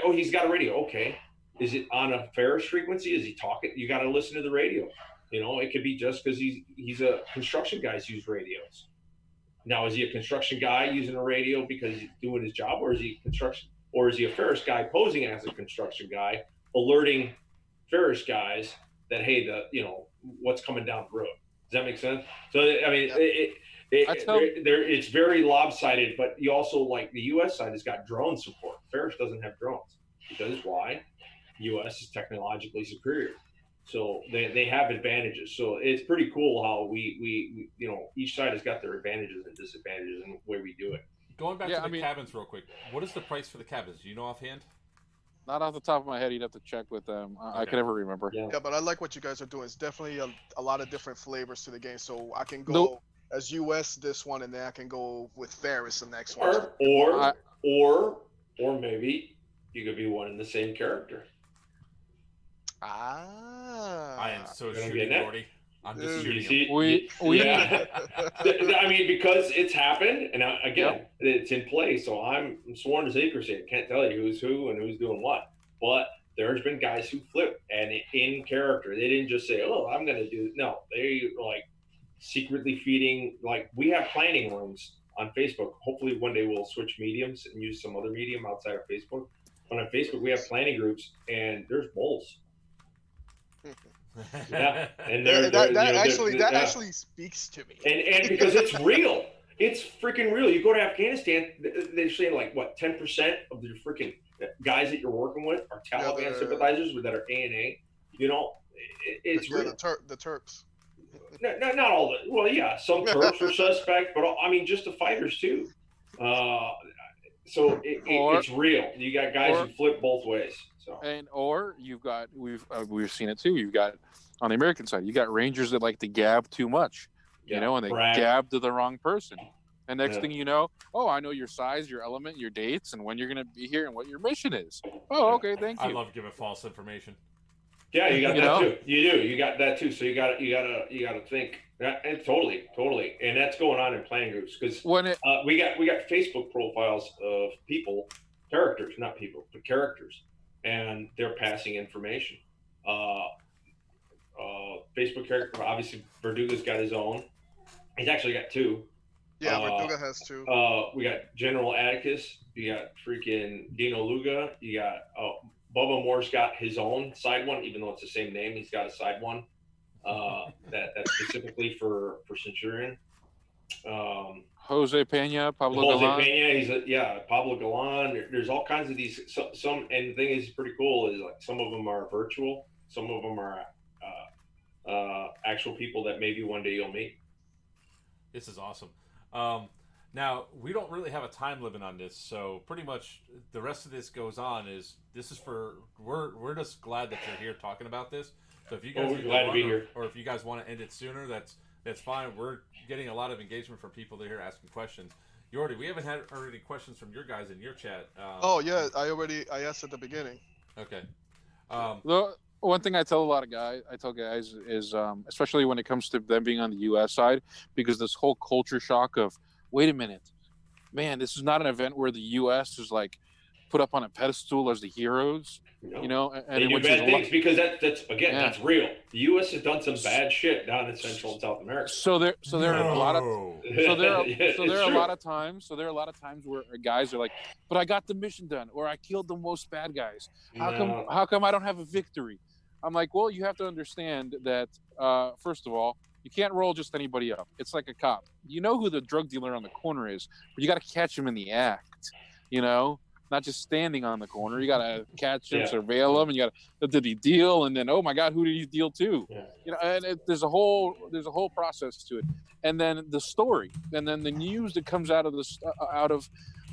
Oh, he's got a radio. Okay. Is it on a Ferris frequency? Is he talking? You got to listen to the radio. It could be just because he's a construction guy's used radios. Now, is he a construction guy using a radio because he's doing his job, or is he a Ferris guy posing as a construction guy, alerting Ferris guys that, hey, what's coming down the road? Does that make sense? So I mean, it's very lopsided. But you also, like, the U.S. side has got drone support. Ferris doesn't have drones because why? U.S. is technologically superior, so they have advantages. So it's pretty cool how we each side has got their advantages and disadvantages in the way we do it. Going back to the cabins real quick, what is the price for the cabins? Do you know offhand? Not off the top of my head. You'd have to check with them. I can never remember. Yeah, but I like what you guys are doing. It's definitely a lot of different flavors to the game. So I can go as US this one, and then I can go with Ferris the next one. Or maybe you could be one and the same character. I am so shooting, Gordy. I'm just shooting. I mean, because it's happened, and again, it's in play. So I'm sworn to secrecy. I can't tell you who's who and who's doing what. But there's been guys who flip and in character. They didn't just say, "Oh, I'm going to do." No, they like secretly feeding. Like, we have planning rooms on Facebook. Hopefully, one day we'll switch mediums and use some other medium outside of Facebook. But on Facebook, we have planning groups, and there's bowls. Yeah, and that actually speaks to me. And because it's real, it's freaking real. You go to Afghanistan, they're saying like what 10% of the freaking guys that you're working with are Taliban sympathizers that are ANA. It's real. The Turks. Not all the. Well, yeah, some Turks are suspect, but I mean just the fighters too. So it's real. You got guys who flip both ways. So. Or you've got we've seen it too. You've got on the American side, you got Rangers that like to gab too much, and they gab to the wrong person. And next thing you know, oh, I know your size, your element, your dates, and when you're going to be here and what your mission is. Oh, okay, thank you. I love giving false information. Yeah, you got that too. You do. You got that too. So you got to think. And totally. And that's going on in playing groups because we got Facebook profiles of people, characters, not people, but characters, and they're passing information. Facebook character, obviously, Verduga's got his own. He's actually got two. Yeah, Verduga has two. We got General Atticus. You got freaking Dino Luga. You got Bubba Moore's got his own side one, even though it's the same name. He's got a side one that's specifically for Centurion. Jose Pena, Pablo Galan. Pena, Pablo Galan. There's all kinds of these. Some, and the thing is pretty cool is like some of them are virtual. Some of them are actual people that maybe one day you'll meet. This is awesome. Now, we don't really have a time limit on this, so pretty much the rest of this goes on we're just glad that you're here talking about this. So if you guys we're glad to be here. Or if you guys want to end it sooner, that's fine. We're getting a lot of engagement from people that are here asking questions. We haven't had any questions from your guys in your chat. I asked at the beginning. Okay. One thing I tell guys is, especially when it comes to them being on the U.S. side, because this whole culture shock of, wait a minute, man, this is not an event where the U.S. is like put up on a pedestal as the heroes, you know, and they do bad things because that's real. The U.S. has done some bad shit down in Central and South America. So there are a lot of a lot of times where guys are like, but I got the mission done, or I killed the most bad guys. How come I don't have a victory? I'm like, well, you have to understand that first of all, you can't roll just anybody up. It's like a cop. You know who the drug dealer on the corner is, but you got to catch him in the act, you know, not just standing on the corner. You got to catch him, surveil him, and you got to, did he deal? And then, oh my God, who did he deal to? Yeah. You know, and there's a whole process to it. And then the story, and then the news that comes out of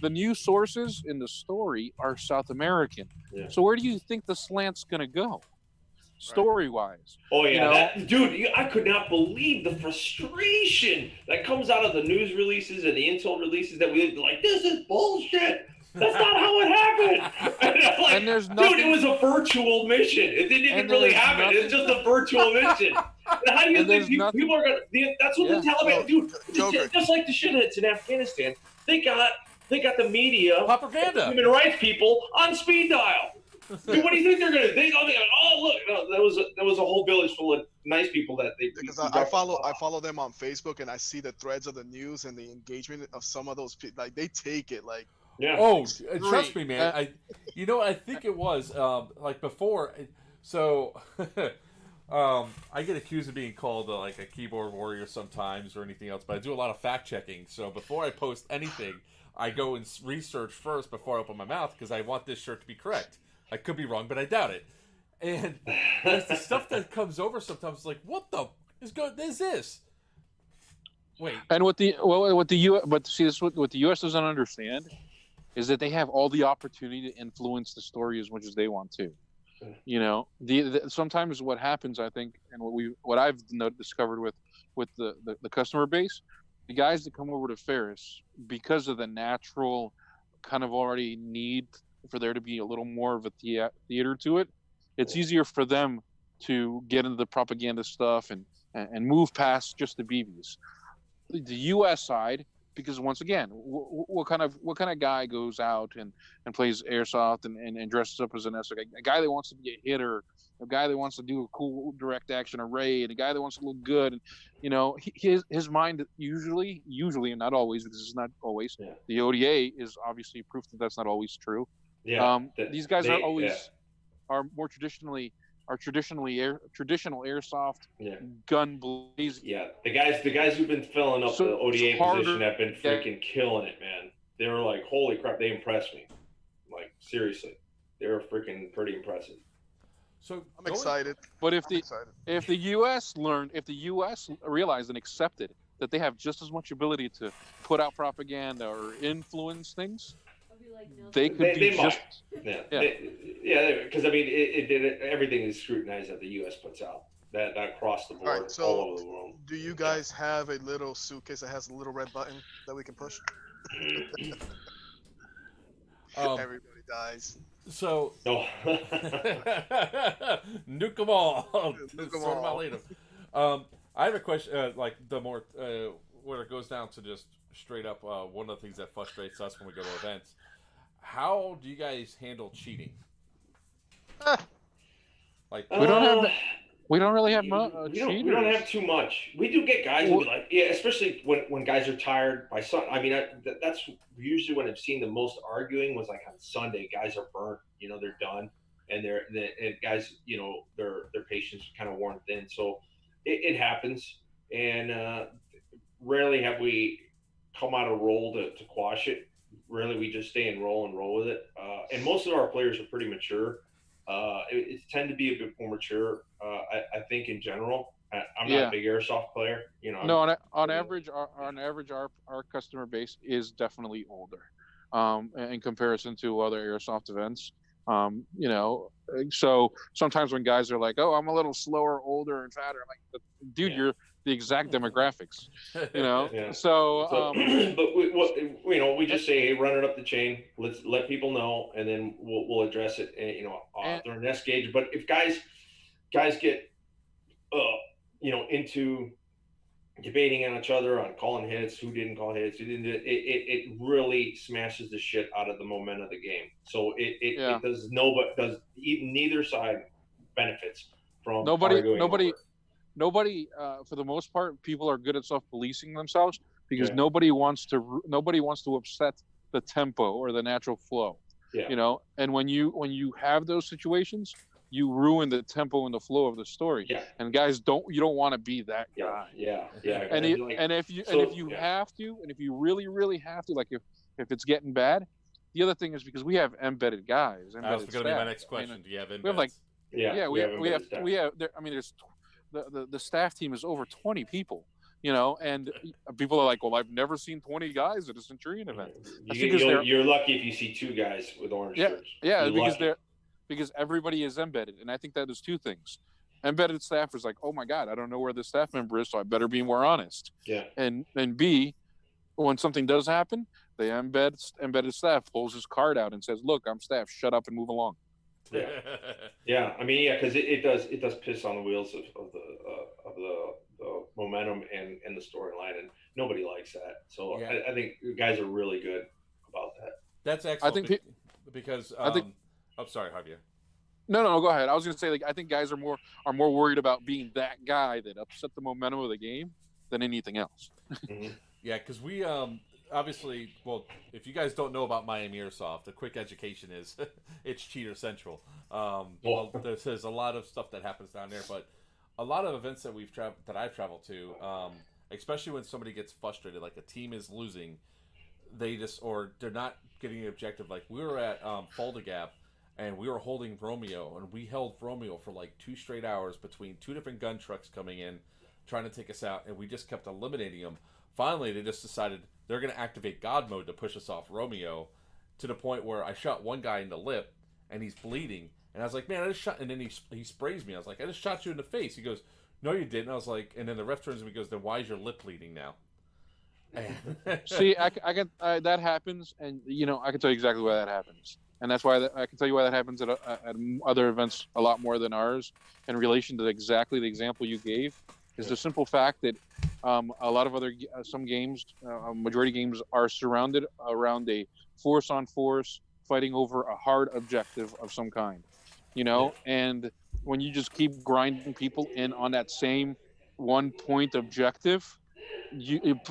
the news sources in the story are South American. Yeah. So where do you think the slant's going to go? Story-wise. Oh yeah, you know? I could not believe the frustration that comes out of the news releases and the intel releases that we like. This is bullshit. That's not how it happened. And there's nothing, it was a virtual mission. It didn't even really happen. It's just a virtual mission. And how do you think people are gonna? That's what the Taliban do. Just like the shitheads in Afghanistan, they got the media, propaganda, human rights people on speed dial. Dude, what do you think they're gonna? Look, that was a whole village full of nice people that they. Because I follow them on Facebook and I see the threads of the news and the engagement of some of those people. Like they take it like. Yeah. Oh, trust me, man. I think it was like before. So, I get accused of being called like a keyboard warrior sometimes or anything else, but I do a lot of fact checking. So before I post anything, I go and research first before I open my mouth because I want this shirt to be correct. I could be wrong, but I doubt it. And there's the stuff that comes over sometimes, like, what the is this? Wait. And what the U.S. doesn't understand is that they have all the opportunity to influence the story as much as they want to. You know, sometimes what happens, I think, and what I've discovered with the customer base, the guys that come over to Ferris, because of the natural kind of already need for there to be a little more of a theater to it, it's easier for them to get into the propaganda stuff and move past just the BBs. The U.S. side, because once again, what kind of guy goes out and plays airsoft and dresses up as an SO? A guy that wants to be a hitter, a guy that wants to do a cool direct action array, and a guy that wants to look good. And you know, his mind usually, and not always, because it's not always. Yeah. The ODA is obviously proof that that's not always true. Yeah, these guys are more traditional airsoft gun blazing. Yeah, the guys who've been filling up the ODA position have been freaking killing it, man. They were like, holy crap, they impressed me. Like seriously, they were freaking pretty impressive. So I'm excited. But if the U.S. realized and accepted that they have just as much ability to put out propaganda or influence things, they could because I mean, everything is scrutinized that the U.S. puts out. that cross the board All right, so all over the world. do you guys have a little suitcase that has a little red button that we can push? Everybody dies. So No. nuke them all. Nuke 'em Sort them out all. later. I have a question. Like the more where it goes down to just straight up. One of the things that frustrates us when we go to events. How do you guys handle cheating? Like we don't really have we cheaters. don't have too much. We do get guys who be like, yeah, especially when guys are tired by Sunday. I mean, that's usually when I've seen the most arguing was like on Sunday. Guys are burnt, they're done, and and guys, their patience kind of worn thin. So it happens, and rarely have we come out of roll to quash it. Rarely we just stay and roll with it. And most of our players are pretty mature. It tend to be a bit more mature. I think in general. I'm not a big airsoft player. No, on average, our customer base is definitely older, in comparison to other airsoft events. So sometimes when guys are like, "Oh, I'm a little slower, older, and fatter," I'm like, "Dude, you're the exact demographics." Yeah. So but we just say, "Hey, run it up the chain. Let's let people know, and then we'll address it." During this gauge. But if guys get into debating on each other on calling hits, who didn't call hits, who didn't, it really smashes the shit out of the momentum of the game. So it does neither side benefits from nobody for the most part, people are good at self-policing themselves because nobody wants to upset the tempo or the natural flow. And when you have those situations, you ruin the tempo and the flow of the story. And guys you don't want to be that guy. And if you really have to, like if it's getting bad, the other thing is because we have embedded guys. That was going to be my next question. Do you have embeds? We have there's the staff team is over 20 people. And people are like, well, I've never seen 20 guys at a Centurion event. You're lucky if you see 2 guys with orange shirts. Because everybody is embedded. And I think that is 2 things. Embedded staff is like, oh my God, I don't know where this staff member is, so I better be more honest. And B, when something does happen, the embedded staff pulls his card out and says, look, I'm staff, shut up and move along. Because it does piss on the wheels of the momentum and the storyline, and nobody likes that. So I think guys are really good about that. That's excellent. I'm sorry, Javier. No, go ahead. I was going to say, I think guys are more worried about being that guy that upset the momentum of the game than anything else. Mm-hmm. Yeah, because we obviously, well, if you guys don't know about Miami Airsoft, a quick education is it's cheater central. There's a lot of stuff that happens down there, but a lot of events that I've traveled to, especially when somebody gets frustrated, like a team is losing, they're not getting the objective. Like we were at Fulda Gap, and we were holding Romeo, and we held Romeo for like 2 straight hours between 2 different gun trucks coming in, trying to take us out, and we just kept eliminating them. Finally, they just decided they're going to activate God mode to push us off Romeo, to the point where I shot one guy in the lip, and he's bleeding. And I was like, man, I just shot... And then he sprays me. I was like, I just shot you in the face. He goes, no, you didn't. I was like... And then the ref turns to me and goes, then why is your lip bleeding now? See, that happens, and, I can tell you exactly why that happens. And that's why I can tell you why that happens at other events a lot more than ours in relation to exactly the example you gave. Is the simple fact that a lot of some games, majority games, are surrounded around a force-on-force fighting over a hard objective of some kind, and when you just keep grinding people in on that same one-point objective,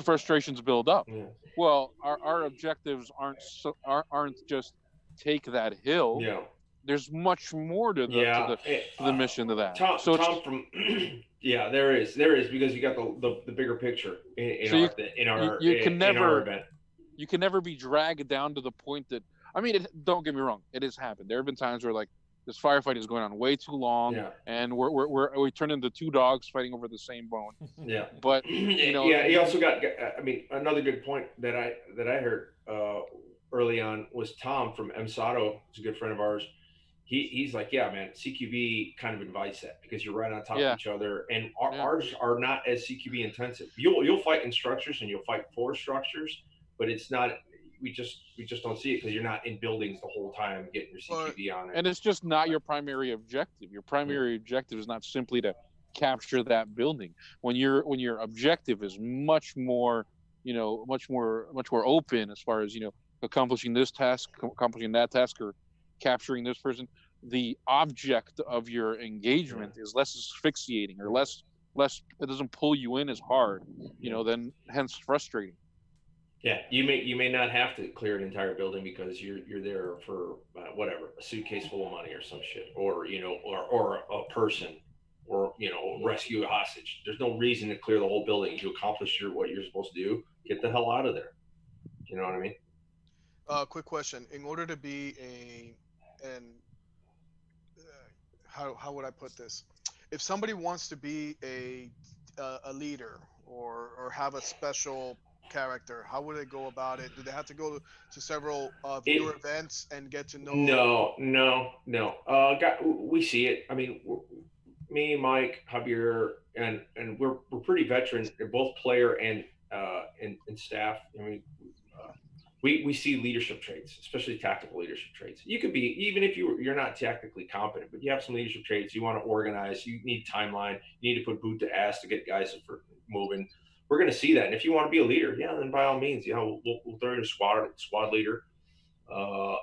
frustrations build up. Well, our objectives aren't just take that hill. There's much more to the mission to that. Tom from there is because you got the bigger picture in our event. You can never be dragged down to the point that don't get me wrong, it has happened. There have been times where this firefight is going on way too long, and we turn into 2 dogs fighting over the same bone. But he also got. Another good point that I heard early on was Tom from M Sato, who's a good friend of ours. he's like, yeah, man, CQB kind of invites that because you're right on top of each other, and ours are not as CQB intensive. You'll fight in structures and you'll fight for structures, but it's not. We just don't see it because you're not in buildings the whole time getting your CQB on it. And it's just not your primary objective. Your primary objective is not simply to capture that building. When your objective is much more open as far as, accomplishing this task, accomplishing that task, or capturing this person, the object of your engagement is less asphyxiating or less it doesn't pull you in as hard, then hence frustrating. Yeah, you may not have to clear an entire building because you're there for whatever, a suitcase full of money or some shit, or or a person, or rescue a hostage. There's no reason to clear the whole building. You accomplish what you're supposed to do. Get the hell out of there. You know what I mean? Quick question: in order to be how would I put this? If somebody wants to be a leader or have a special character, how would they go about it? Do they have to go to several viewer events and get to know? No. We see it. I mean, me, Mike, Javier, and we're pretty veteran, both player and staff. I mean, we see leadership traits, especially tactical leadership traits. You could be, even if you're not tactically competent, but you have some leadership traits. You want to organize. You need timeline. You need to put boot to ass to get guys moving. We're going to see that. And if you want to be a leader, then by all means, we'll throw you a squad leader.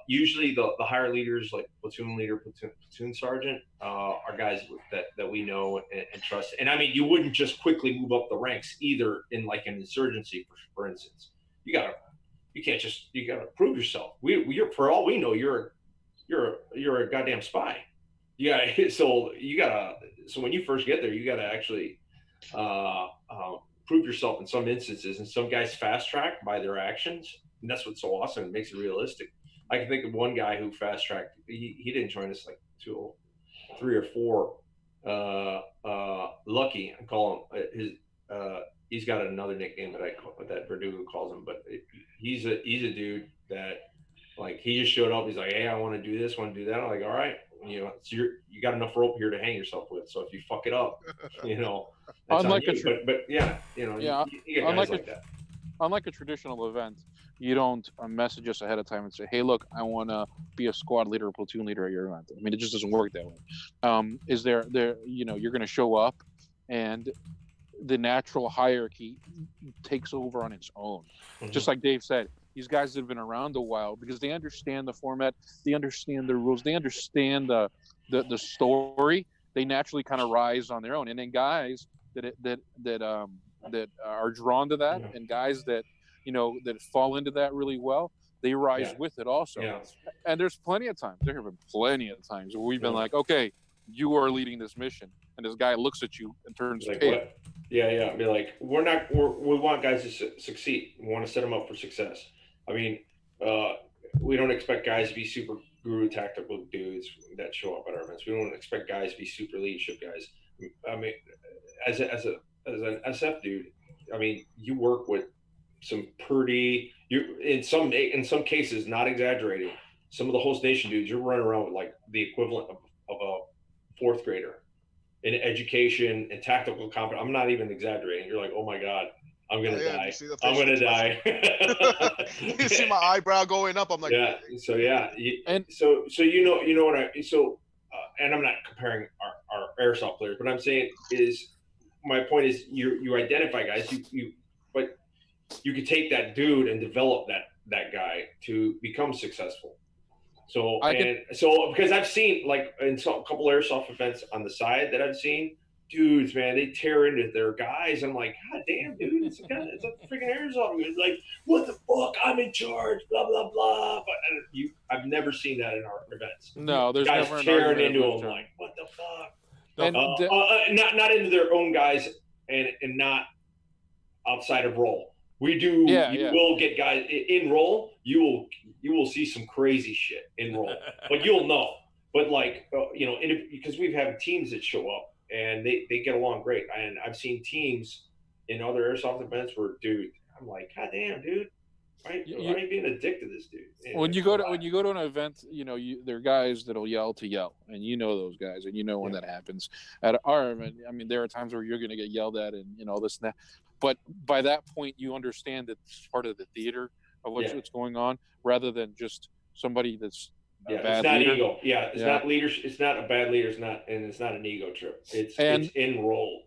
Usually the higher leaders, like platoon leader, platoon sergeant, are guys that we know and trust. And I mean, you wouldn't just quickly move up the ranks either in like an insurgency, for instance. You gotta prove yourself. You're, for all we know, you're a goddamn spy. So when you first get there, you gotta actually prove yourself in some instances, and some guys fast track by their actions, and that's what's so awesome. It makes it realistic. I can think of one guy who fast tracked. He didn't join us like 2, 3 or 4. Lucky, I call him. He's got another nickname that Verdugo calls him, but he's a dude that, like, he just showed up. He's like, hey, I want to do this, want to do that. I'm like, all right, you got enough rope here to hang yourself with. So if you fuck it up, that's unlike on you. But you get guys like that. Unlike a traditional event, you don't message us ahead of time and say, hey, look, I want to be a squad leader or platoon leader at your event. I mean, it just doesn't work that way. You're going to show up, and the natural hierarchy takes over on its own. Mm-hmm. Just like Dave said, these guys have been around a while because they understand the format, they understand the rules, they understand the story. They naturally kind of rise on their own. And then guys that are drawn to that, and guys that fall into that really well, they rise with it also. Yeah. And there have been plenty of times where we've been like, okay, you are leading this mission, and this guy looks at you and turns like, pale. What? Yeah. Be like, we want guys to succeed. We want to set them up for success. I mean, we don't expect guys to be super guru tactical dudes that show up at our events. We don't expect guys to be super leadership guys. I mean, as an SF dude, I mean, you work with some pretty, in some cases, not exaggerating, some of the host nation dudes, you're running around with like the equivalent of a 4th grader in education and tactical competence. I'm not even exaggerating. You're like, oh my God, I'm going to die. I'm going to die. You see my eyebrow going up. I'm like, yeah. So yeah. And and I'm not comparing our airsoft players, but I'm saying my point is you identify guys, but you could take that dude and develop that guy to become successful. So because I've seen, like, in a couple airsoft events on the side that I've seen, dudes, man, they tear into their guys. I'm like, God damn, dude, it's a freaking airsoft. It's like, what the fuck? I'm in charge, blah blah blah. But I've never seen that in our events. No, there's guys never tearing into them, like, what the fuck? And not into their own guys, and not outside of role. We do. You will get guys in role. You will see some crazy shit in role, but you'll know. But like because we've had teams that show up and they get along great. And I've seen teams in other airsoft events where, dude, I'm like, God damn, dude, why are you being a dick to this dude? When you go to an event, there are guys that'll yell to yell, and those guys, and when that happens. At our event, I mean, there are times where you're going to get yelled at, and this and that. But by that point, you understand that it's part of the theater of what's going on, rather than just somebody that's a bad it's not leader. Ego. Yeah, it's not leadership. It's not a bad leader. It's not an ego trip. It's in role.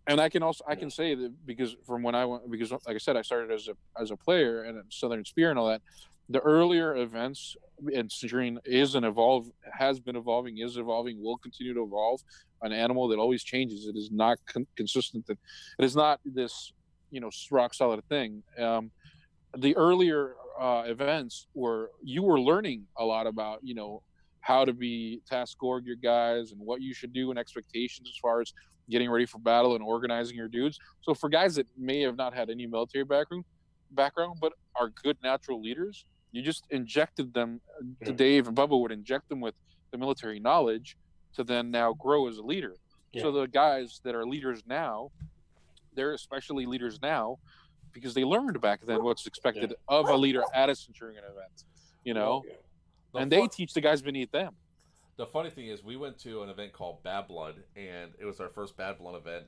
And I can say that because from when I went, because like I said, I started as a player and Southern Spear and all that. The earlier events in Centurion has been evolving, will continue to evolve. An animal that always changes. It is not consistent. It is not this rock solid thing. The earlier events where you were learning a lot about how to be task org your guys and what you should do and expectations as far as getting ready for battle and organizing your dudes. So for guys that may have not had any military background, but are good natural leaders, you just injected them. Dave and Bubba would inject them with the military knowledge to then now grow as a leader. Yeah. So the guys that are leaders now, they're especially leaders now because they learned back then what's expected of a leader at a Centurion event, and they teach the guys beneath them. The funny thing is, we went to an event called Bad Blood, and it was our first Bad Blood event.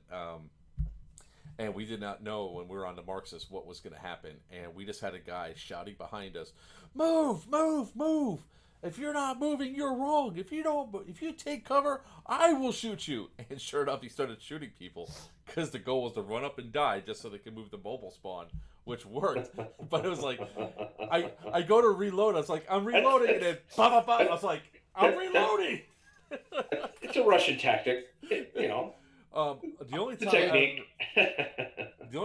And we did not know when we were on the Marxist what was going to happen. And we just had a guy shouting behind us, "Move, move, move! If you're not moving, you're wrong. If you take cover, I will shoot you." And sure enough, he started shooting people because the goal was to run up and die just so they could move the mobile spawn, which worked. But it was like, I go to reload. I was like, I'm reloading, and then pop. I was like, I'm reloading. It's a Russian tactic, The only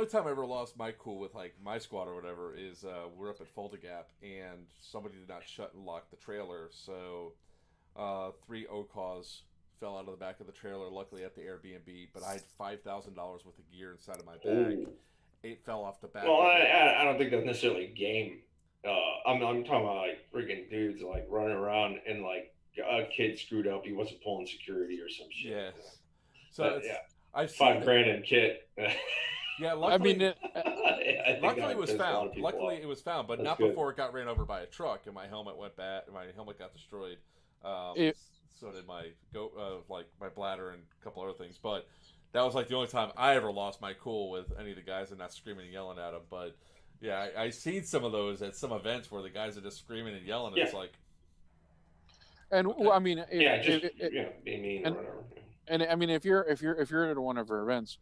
time I ever lost my cool with like my squad or whatever is we're up at Folda Gap and somebody did not shut and lock the trailer, so 3 OCAWs fell out of the back of the trailer. Luckily at the Airbnb, but I had $5,000 worth of gear inside of my bag. Ooh. It fell off the back. Well, I don't think that's necessarily a game. I'm talking about like freaking dudes like running around and like a kid screwed up. He wasn't pulling security or some shit. Yeah. So I've $5 grand in kit. Yeah, luckily, luckily it was found. Luckily it was found, but not good. Before it got ran over by a truck and my helmet went bad. My helmet got destroyed. So did my my bladder and a couple other things. But that was like the only time I ever lost my cool with any of the guys and not screaming and yelling at them. But yeah, I seen some of those at some events where the guys are just screaming and yelling. And it's like, and okay. well, I mean, be mean or whatever. And I mean, if you're at one of our events,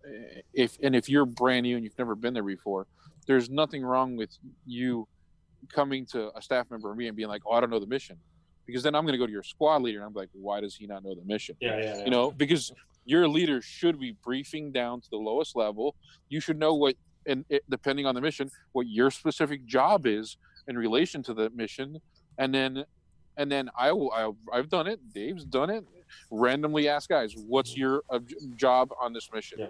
if you're brand new and you've never been there before, there's nothing wrong with you coming to a staff member or me and being like, "Oh, I don't know the mission," because then I'm going to go to your squad leader and I'm like, "Why does he not know the mission?" Yeah. Because your leader should be briefing down to the lowest level. You should know what, depending on the mission, what your specific job is in relation to the mission, and then I've done it. Dave's done it. Randomly ask guys, what's your job on this mission? Yeah.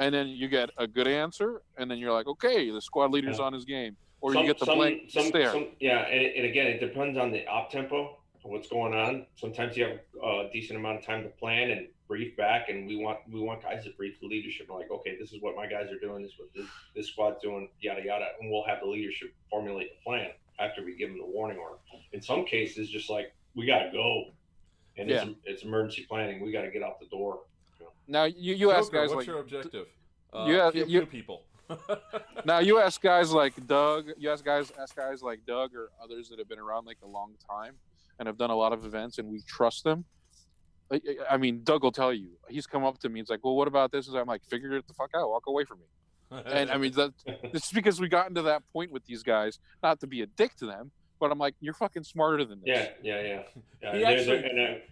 And then you get a good answer, and then you're like, okay, the squad leader's on his game. Or you get the blank stare. And again, it depends on the op tempo of what's going on. Sometimes you have a decent amount of time to plan and brief back, and we want guys to brief the leadership. Like, okay, this is what my guys are doing, this is what this squad's doing, yada yada, and we'll have the leadership formulate the plan after we give them the warning order. In some cases, just like, we gotta go. And it's emergency planning. We got to get out the door. Now you ask guys what's like, your objective? You people. Now you ask guys like Doug. You ask guys like Doug or others that have been around like a long time and have done a lot of events, and we trust them. I mean, Doug will tell you. He's come up to me. He's like, "Well, what about this?" And I'm like, "Figure it the fuck out. Walk away from me." And I mean, it's because we gotten to that point with these guys. Not to be a dick to them. But I'm like, you're fucking smarter than this. Yeah. He actually,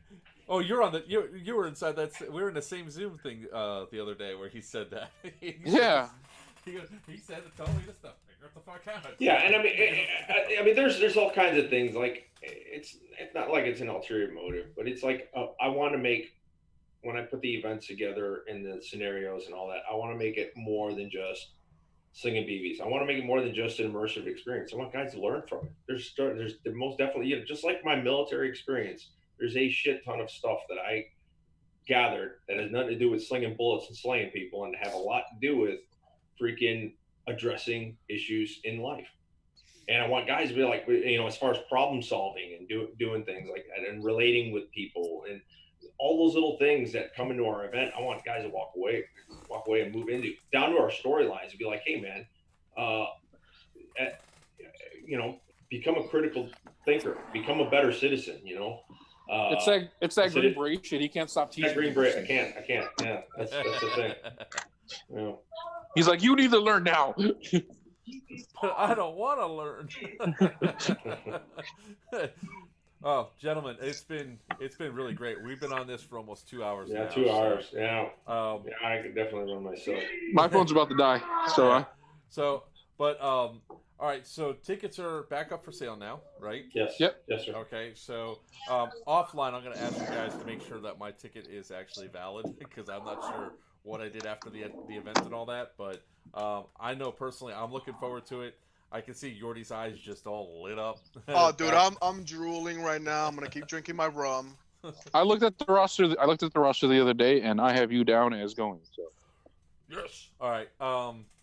you're on the. You were inside that. We were in the same Zoom thing the other day where he said that. He said it totally this stuff. Figure the fuck out. Yeah, and I mean, there's all kinds of things. Like, it's not like it's an ulterior motive, but it's like I want to make, when I put the events together and the scenarios and all that, I want to make it more than just slinging BBs. I want to make it more than just an immersive experience. I want guys to learn from it. There's most definitely, just like my military experience, there's a shit ton of stuff that I gathered that has nothing to do with slinging bullets and slaying people, and have a lot to do with freaking addressing issues in life. And I want guys to be like, you know, as far as problem solving and doing things like that and relating with people and all those little things that come into our event, I want guys to walk away and move into down to our storylines and be like, hey man, you know, become a critical thinker, become a better citizen, you know. It's that green beret shit. He can't stop teaching. That green beret, I can't. Yeah, that's the thing. Yeah. He's like, you need to learn now. But I don't want to learn. Oh, gentlemen, it's been really great. We've been on this for almost 2 hours. Yeah, now, 2 hours. So, yeah, I could definitely run myself. My phone's about to die. All right. So tickets are back up for sale now, right? Yes. Yep. Yes, sir. Okay. So offline, I'm going to ask you guys to make sure that my ticket is actually valid because I'm not sure what I did after the event and all that. But I know personally, I'm looking forward to it. I can see Yordi's eyes just all lit up. Oh, dude, I'm drooling right now. I'm gonna keep drinking my rum. I looked at the roster. The other day, and I have you down as going. So. Yes. All right.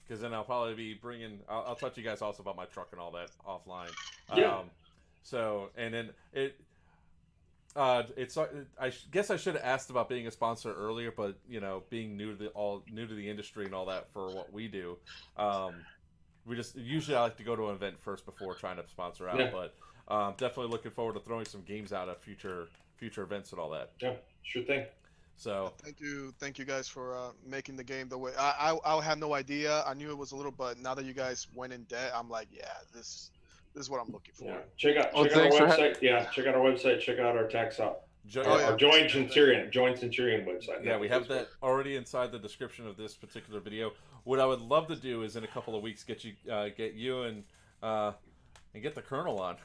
Because then I'll probably be bringing. I'll talk to you guys also about my truck and all that offline. Yeah. So and then it's. I guess I should have asked about being a sponsor earlier, but you know, being new to the industry and all that for what we do. We just usually I like to go to an event first before trying to sponsor out, but definitely looking forward to throwing some games out at future events and all that. Yeah, sure thing. So thank you guys for making the game the way I had no idea. I knew it was a little, but now that you guys went in debt, I'm like, yeah, this is what I'm looking for. Yeah, check out our website. Check out our website. Check out our tax op. Our Join Centurion website. Yeah, we have that already inside the description of this particular video. What I would love to do is in a couple of weeks get you and get the Colonel on.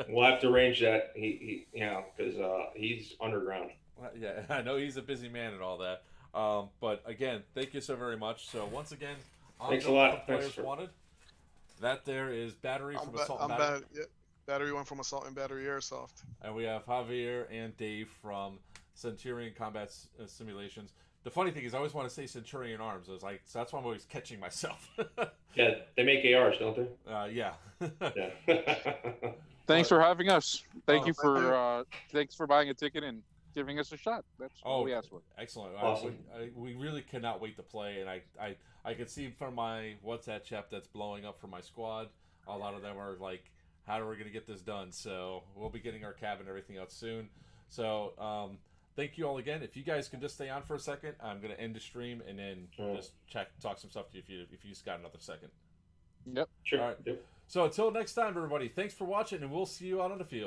We'll have to arrange that. Because he's underground. Yeah, I know he's a busy man and all that. But again, thank you so very much. So once again, thanks a lot. Players wanted. That there is Battery from Assault and Battery. Battery one from Assault and Battery Airsoft. And we have Javier and Dave from Centurion Combat Simulations. The funny thing is, I always want to say Centurion Arms. I was like, so that's why I'm always catching myself. Yeah, they make ARs, don't they? Yeah. Yeah. Thanks for having us. Thanks for buying a ticket and giving us a shot. That's all we asked for. Excellent. Awesome. We really cannot wait to play, and I can see from my WhatsApp chat that's blowing up for my squad. A lot of them are like, how are we going to get this done? So we'll be getting our cab and everything out soon. So thank you all again. If you guys can just stay on for a second, I'm going to end the stream and then just talk some stuff to you if you just got another second. Yep. Sure. All right. Yep. So until next time, everybody, thanks for watching, and we'll see you out on the field.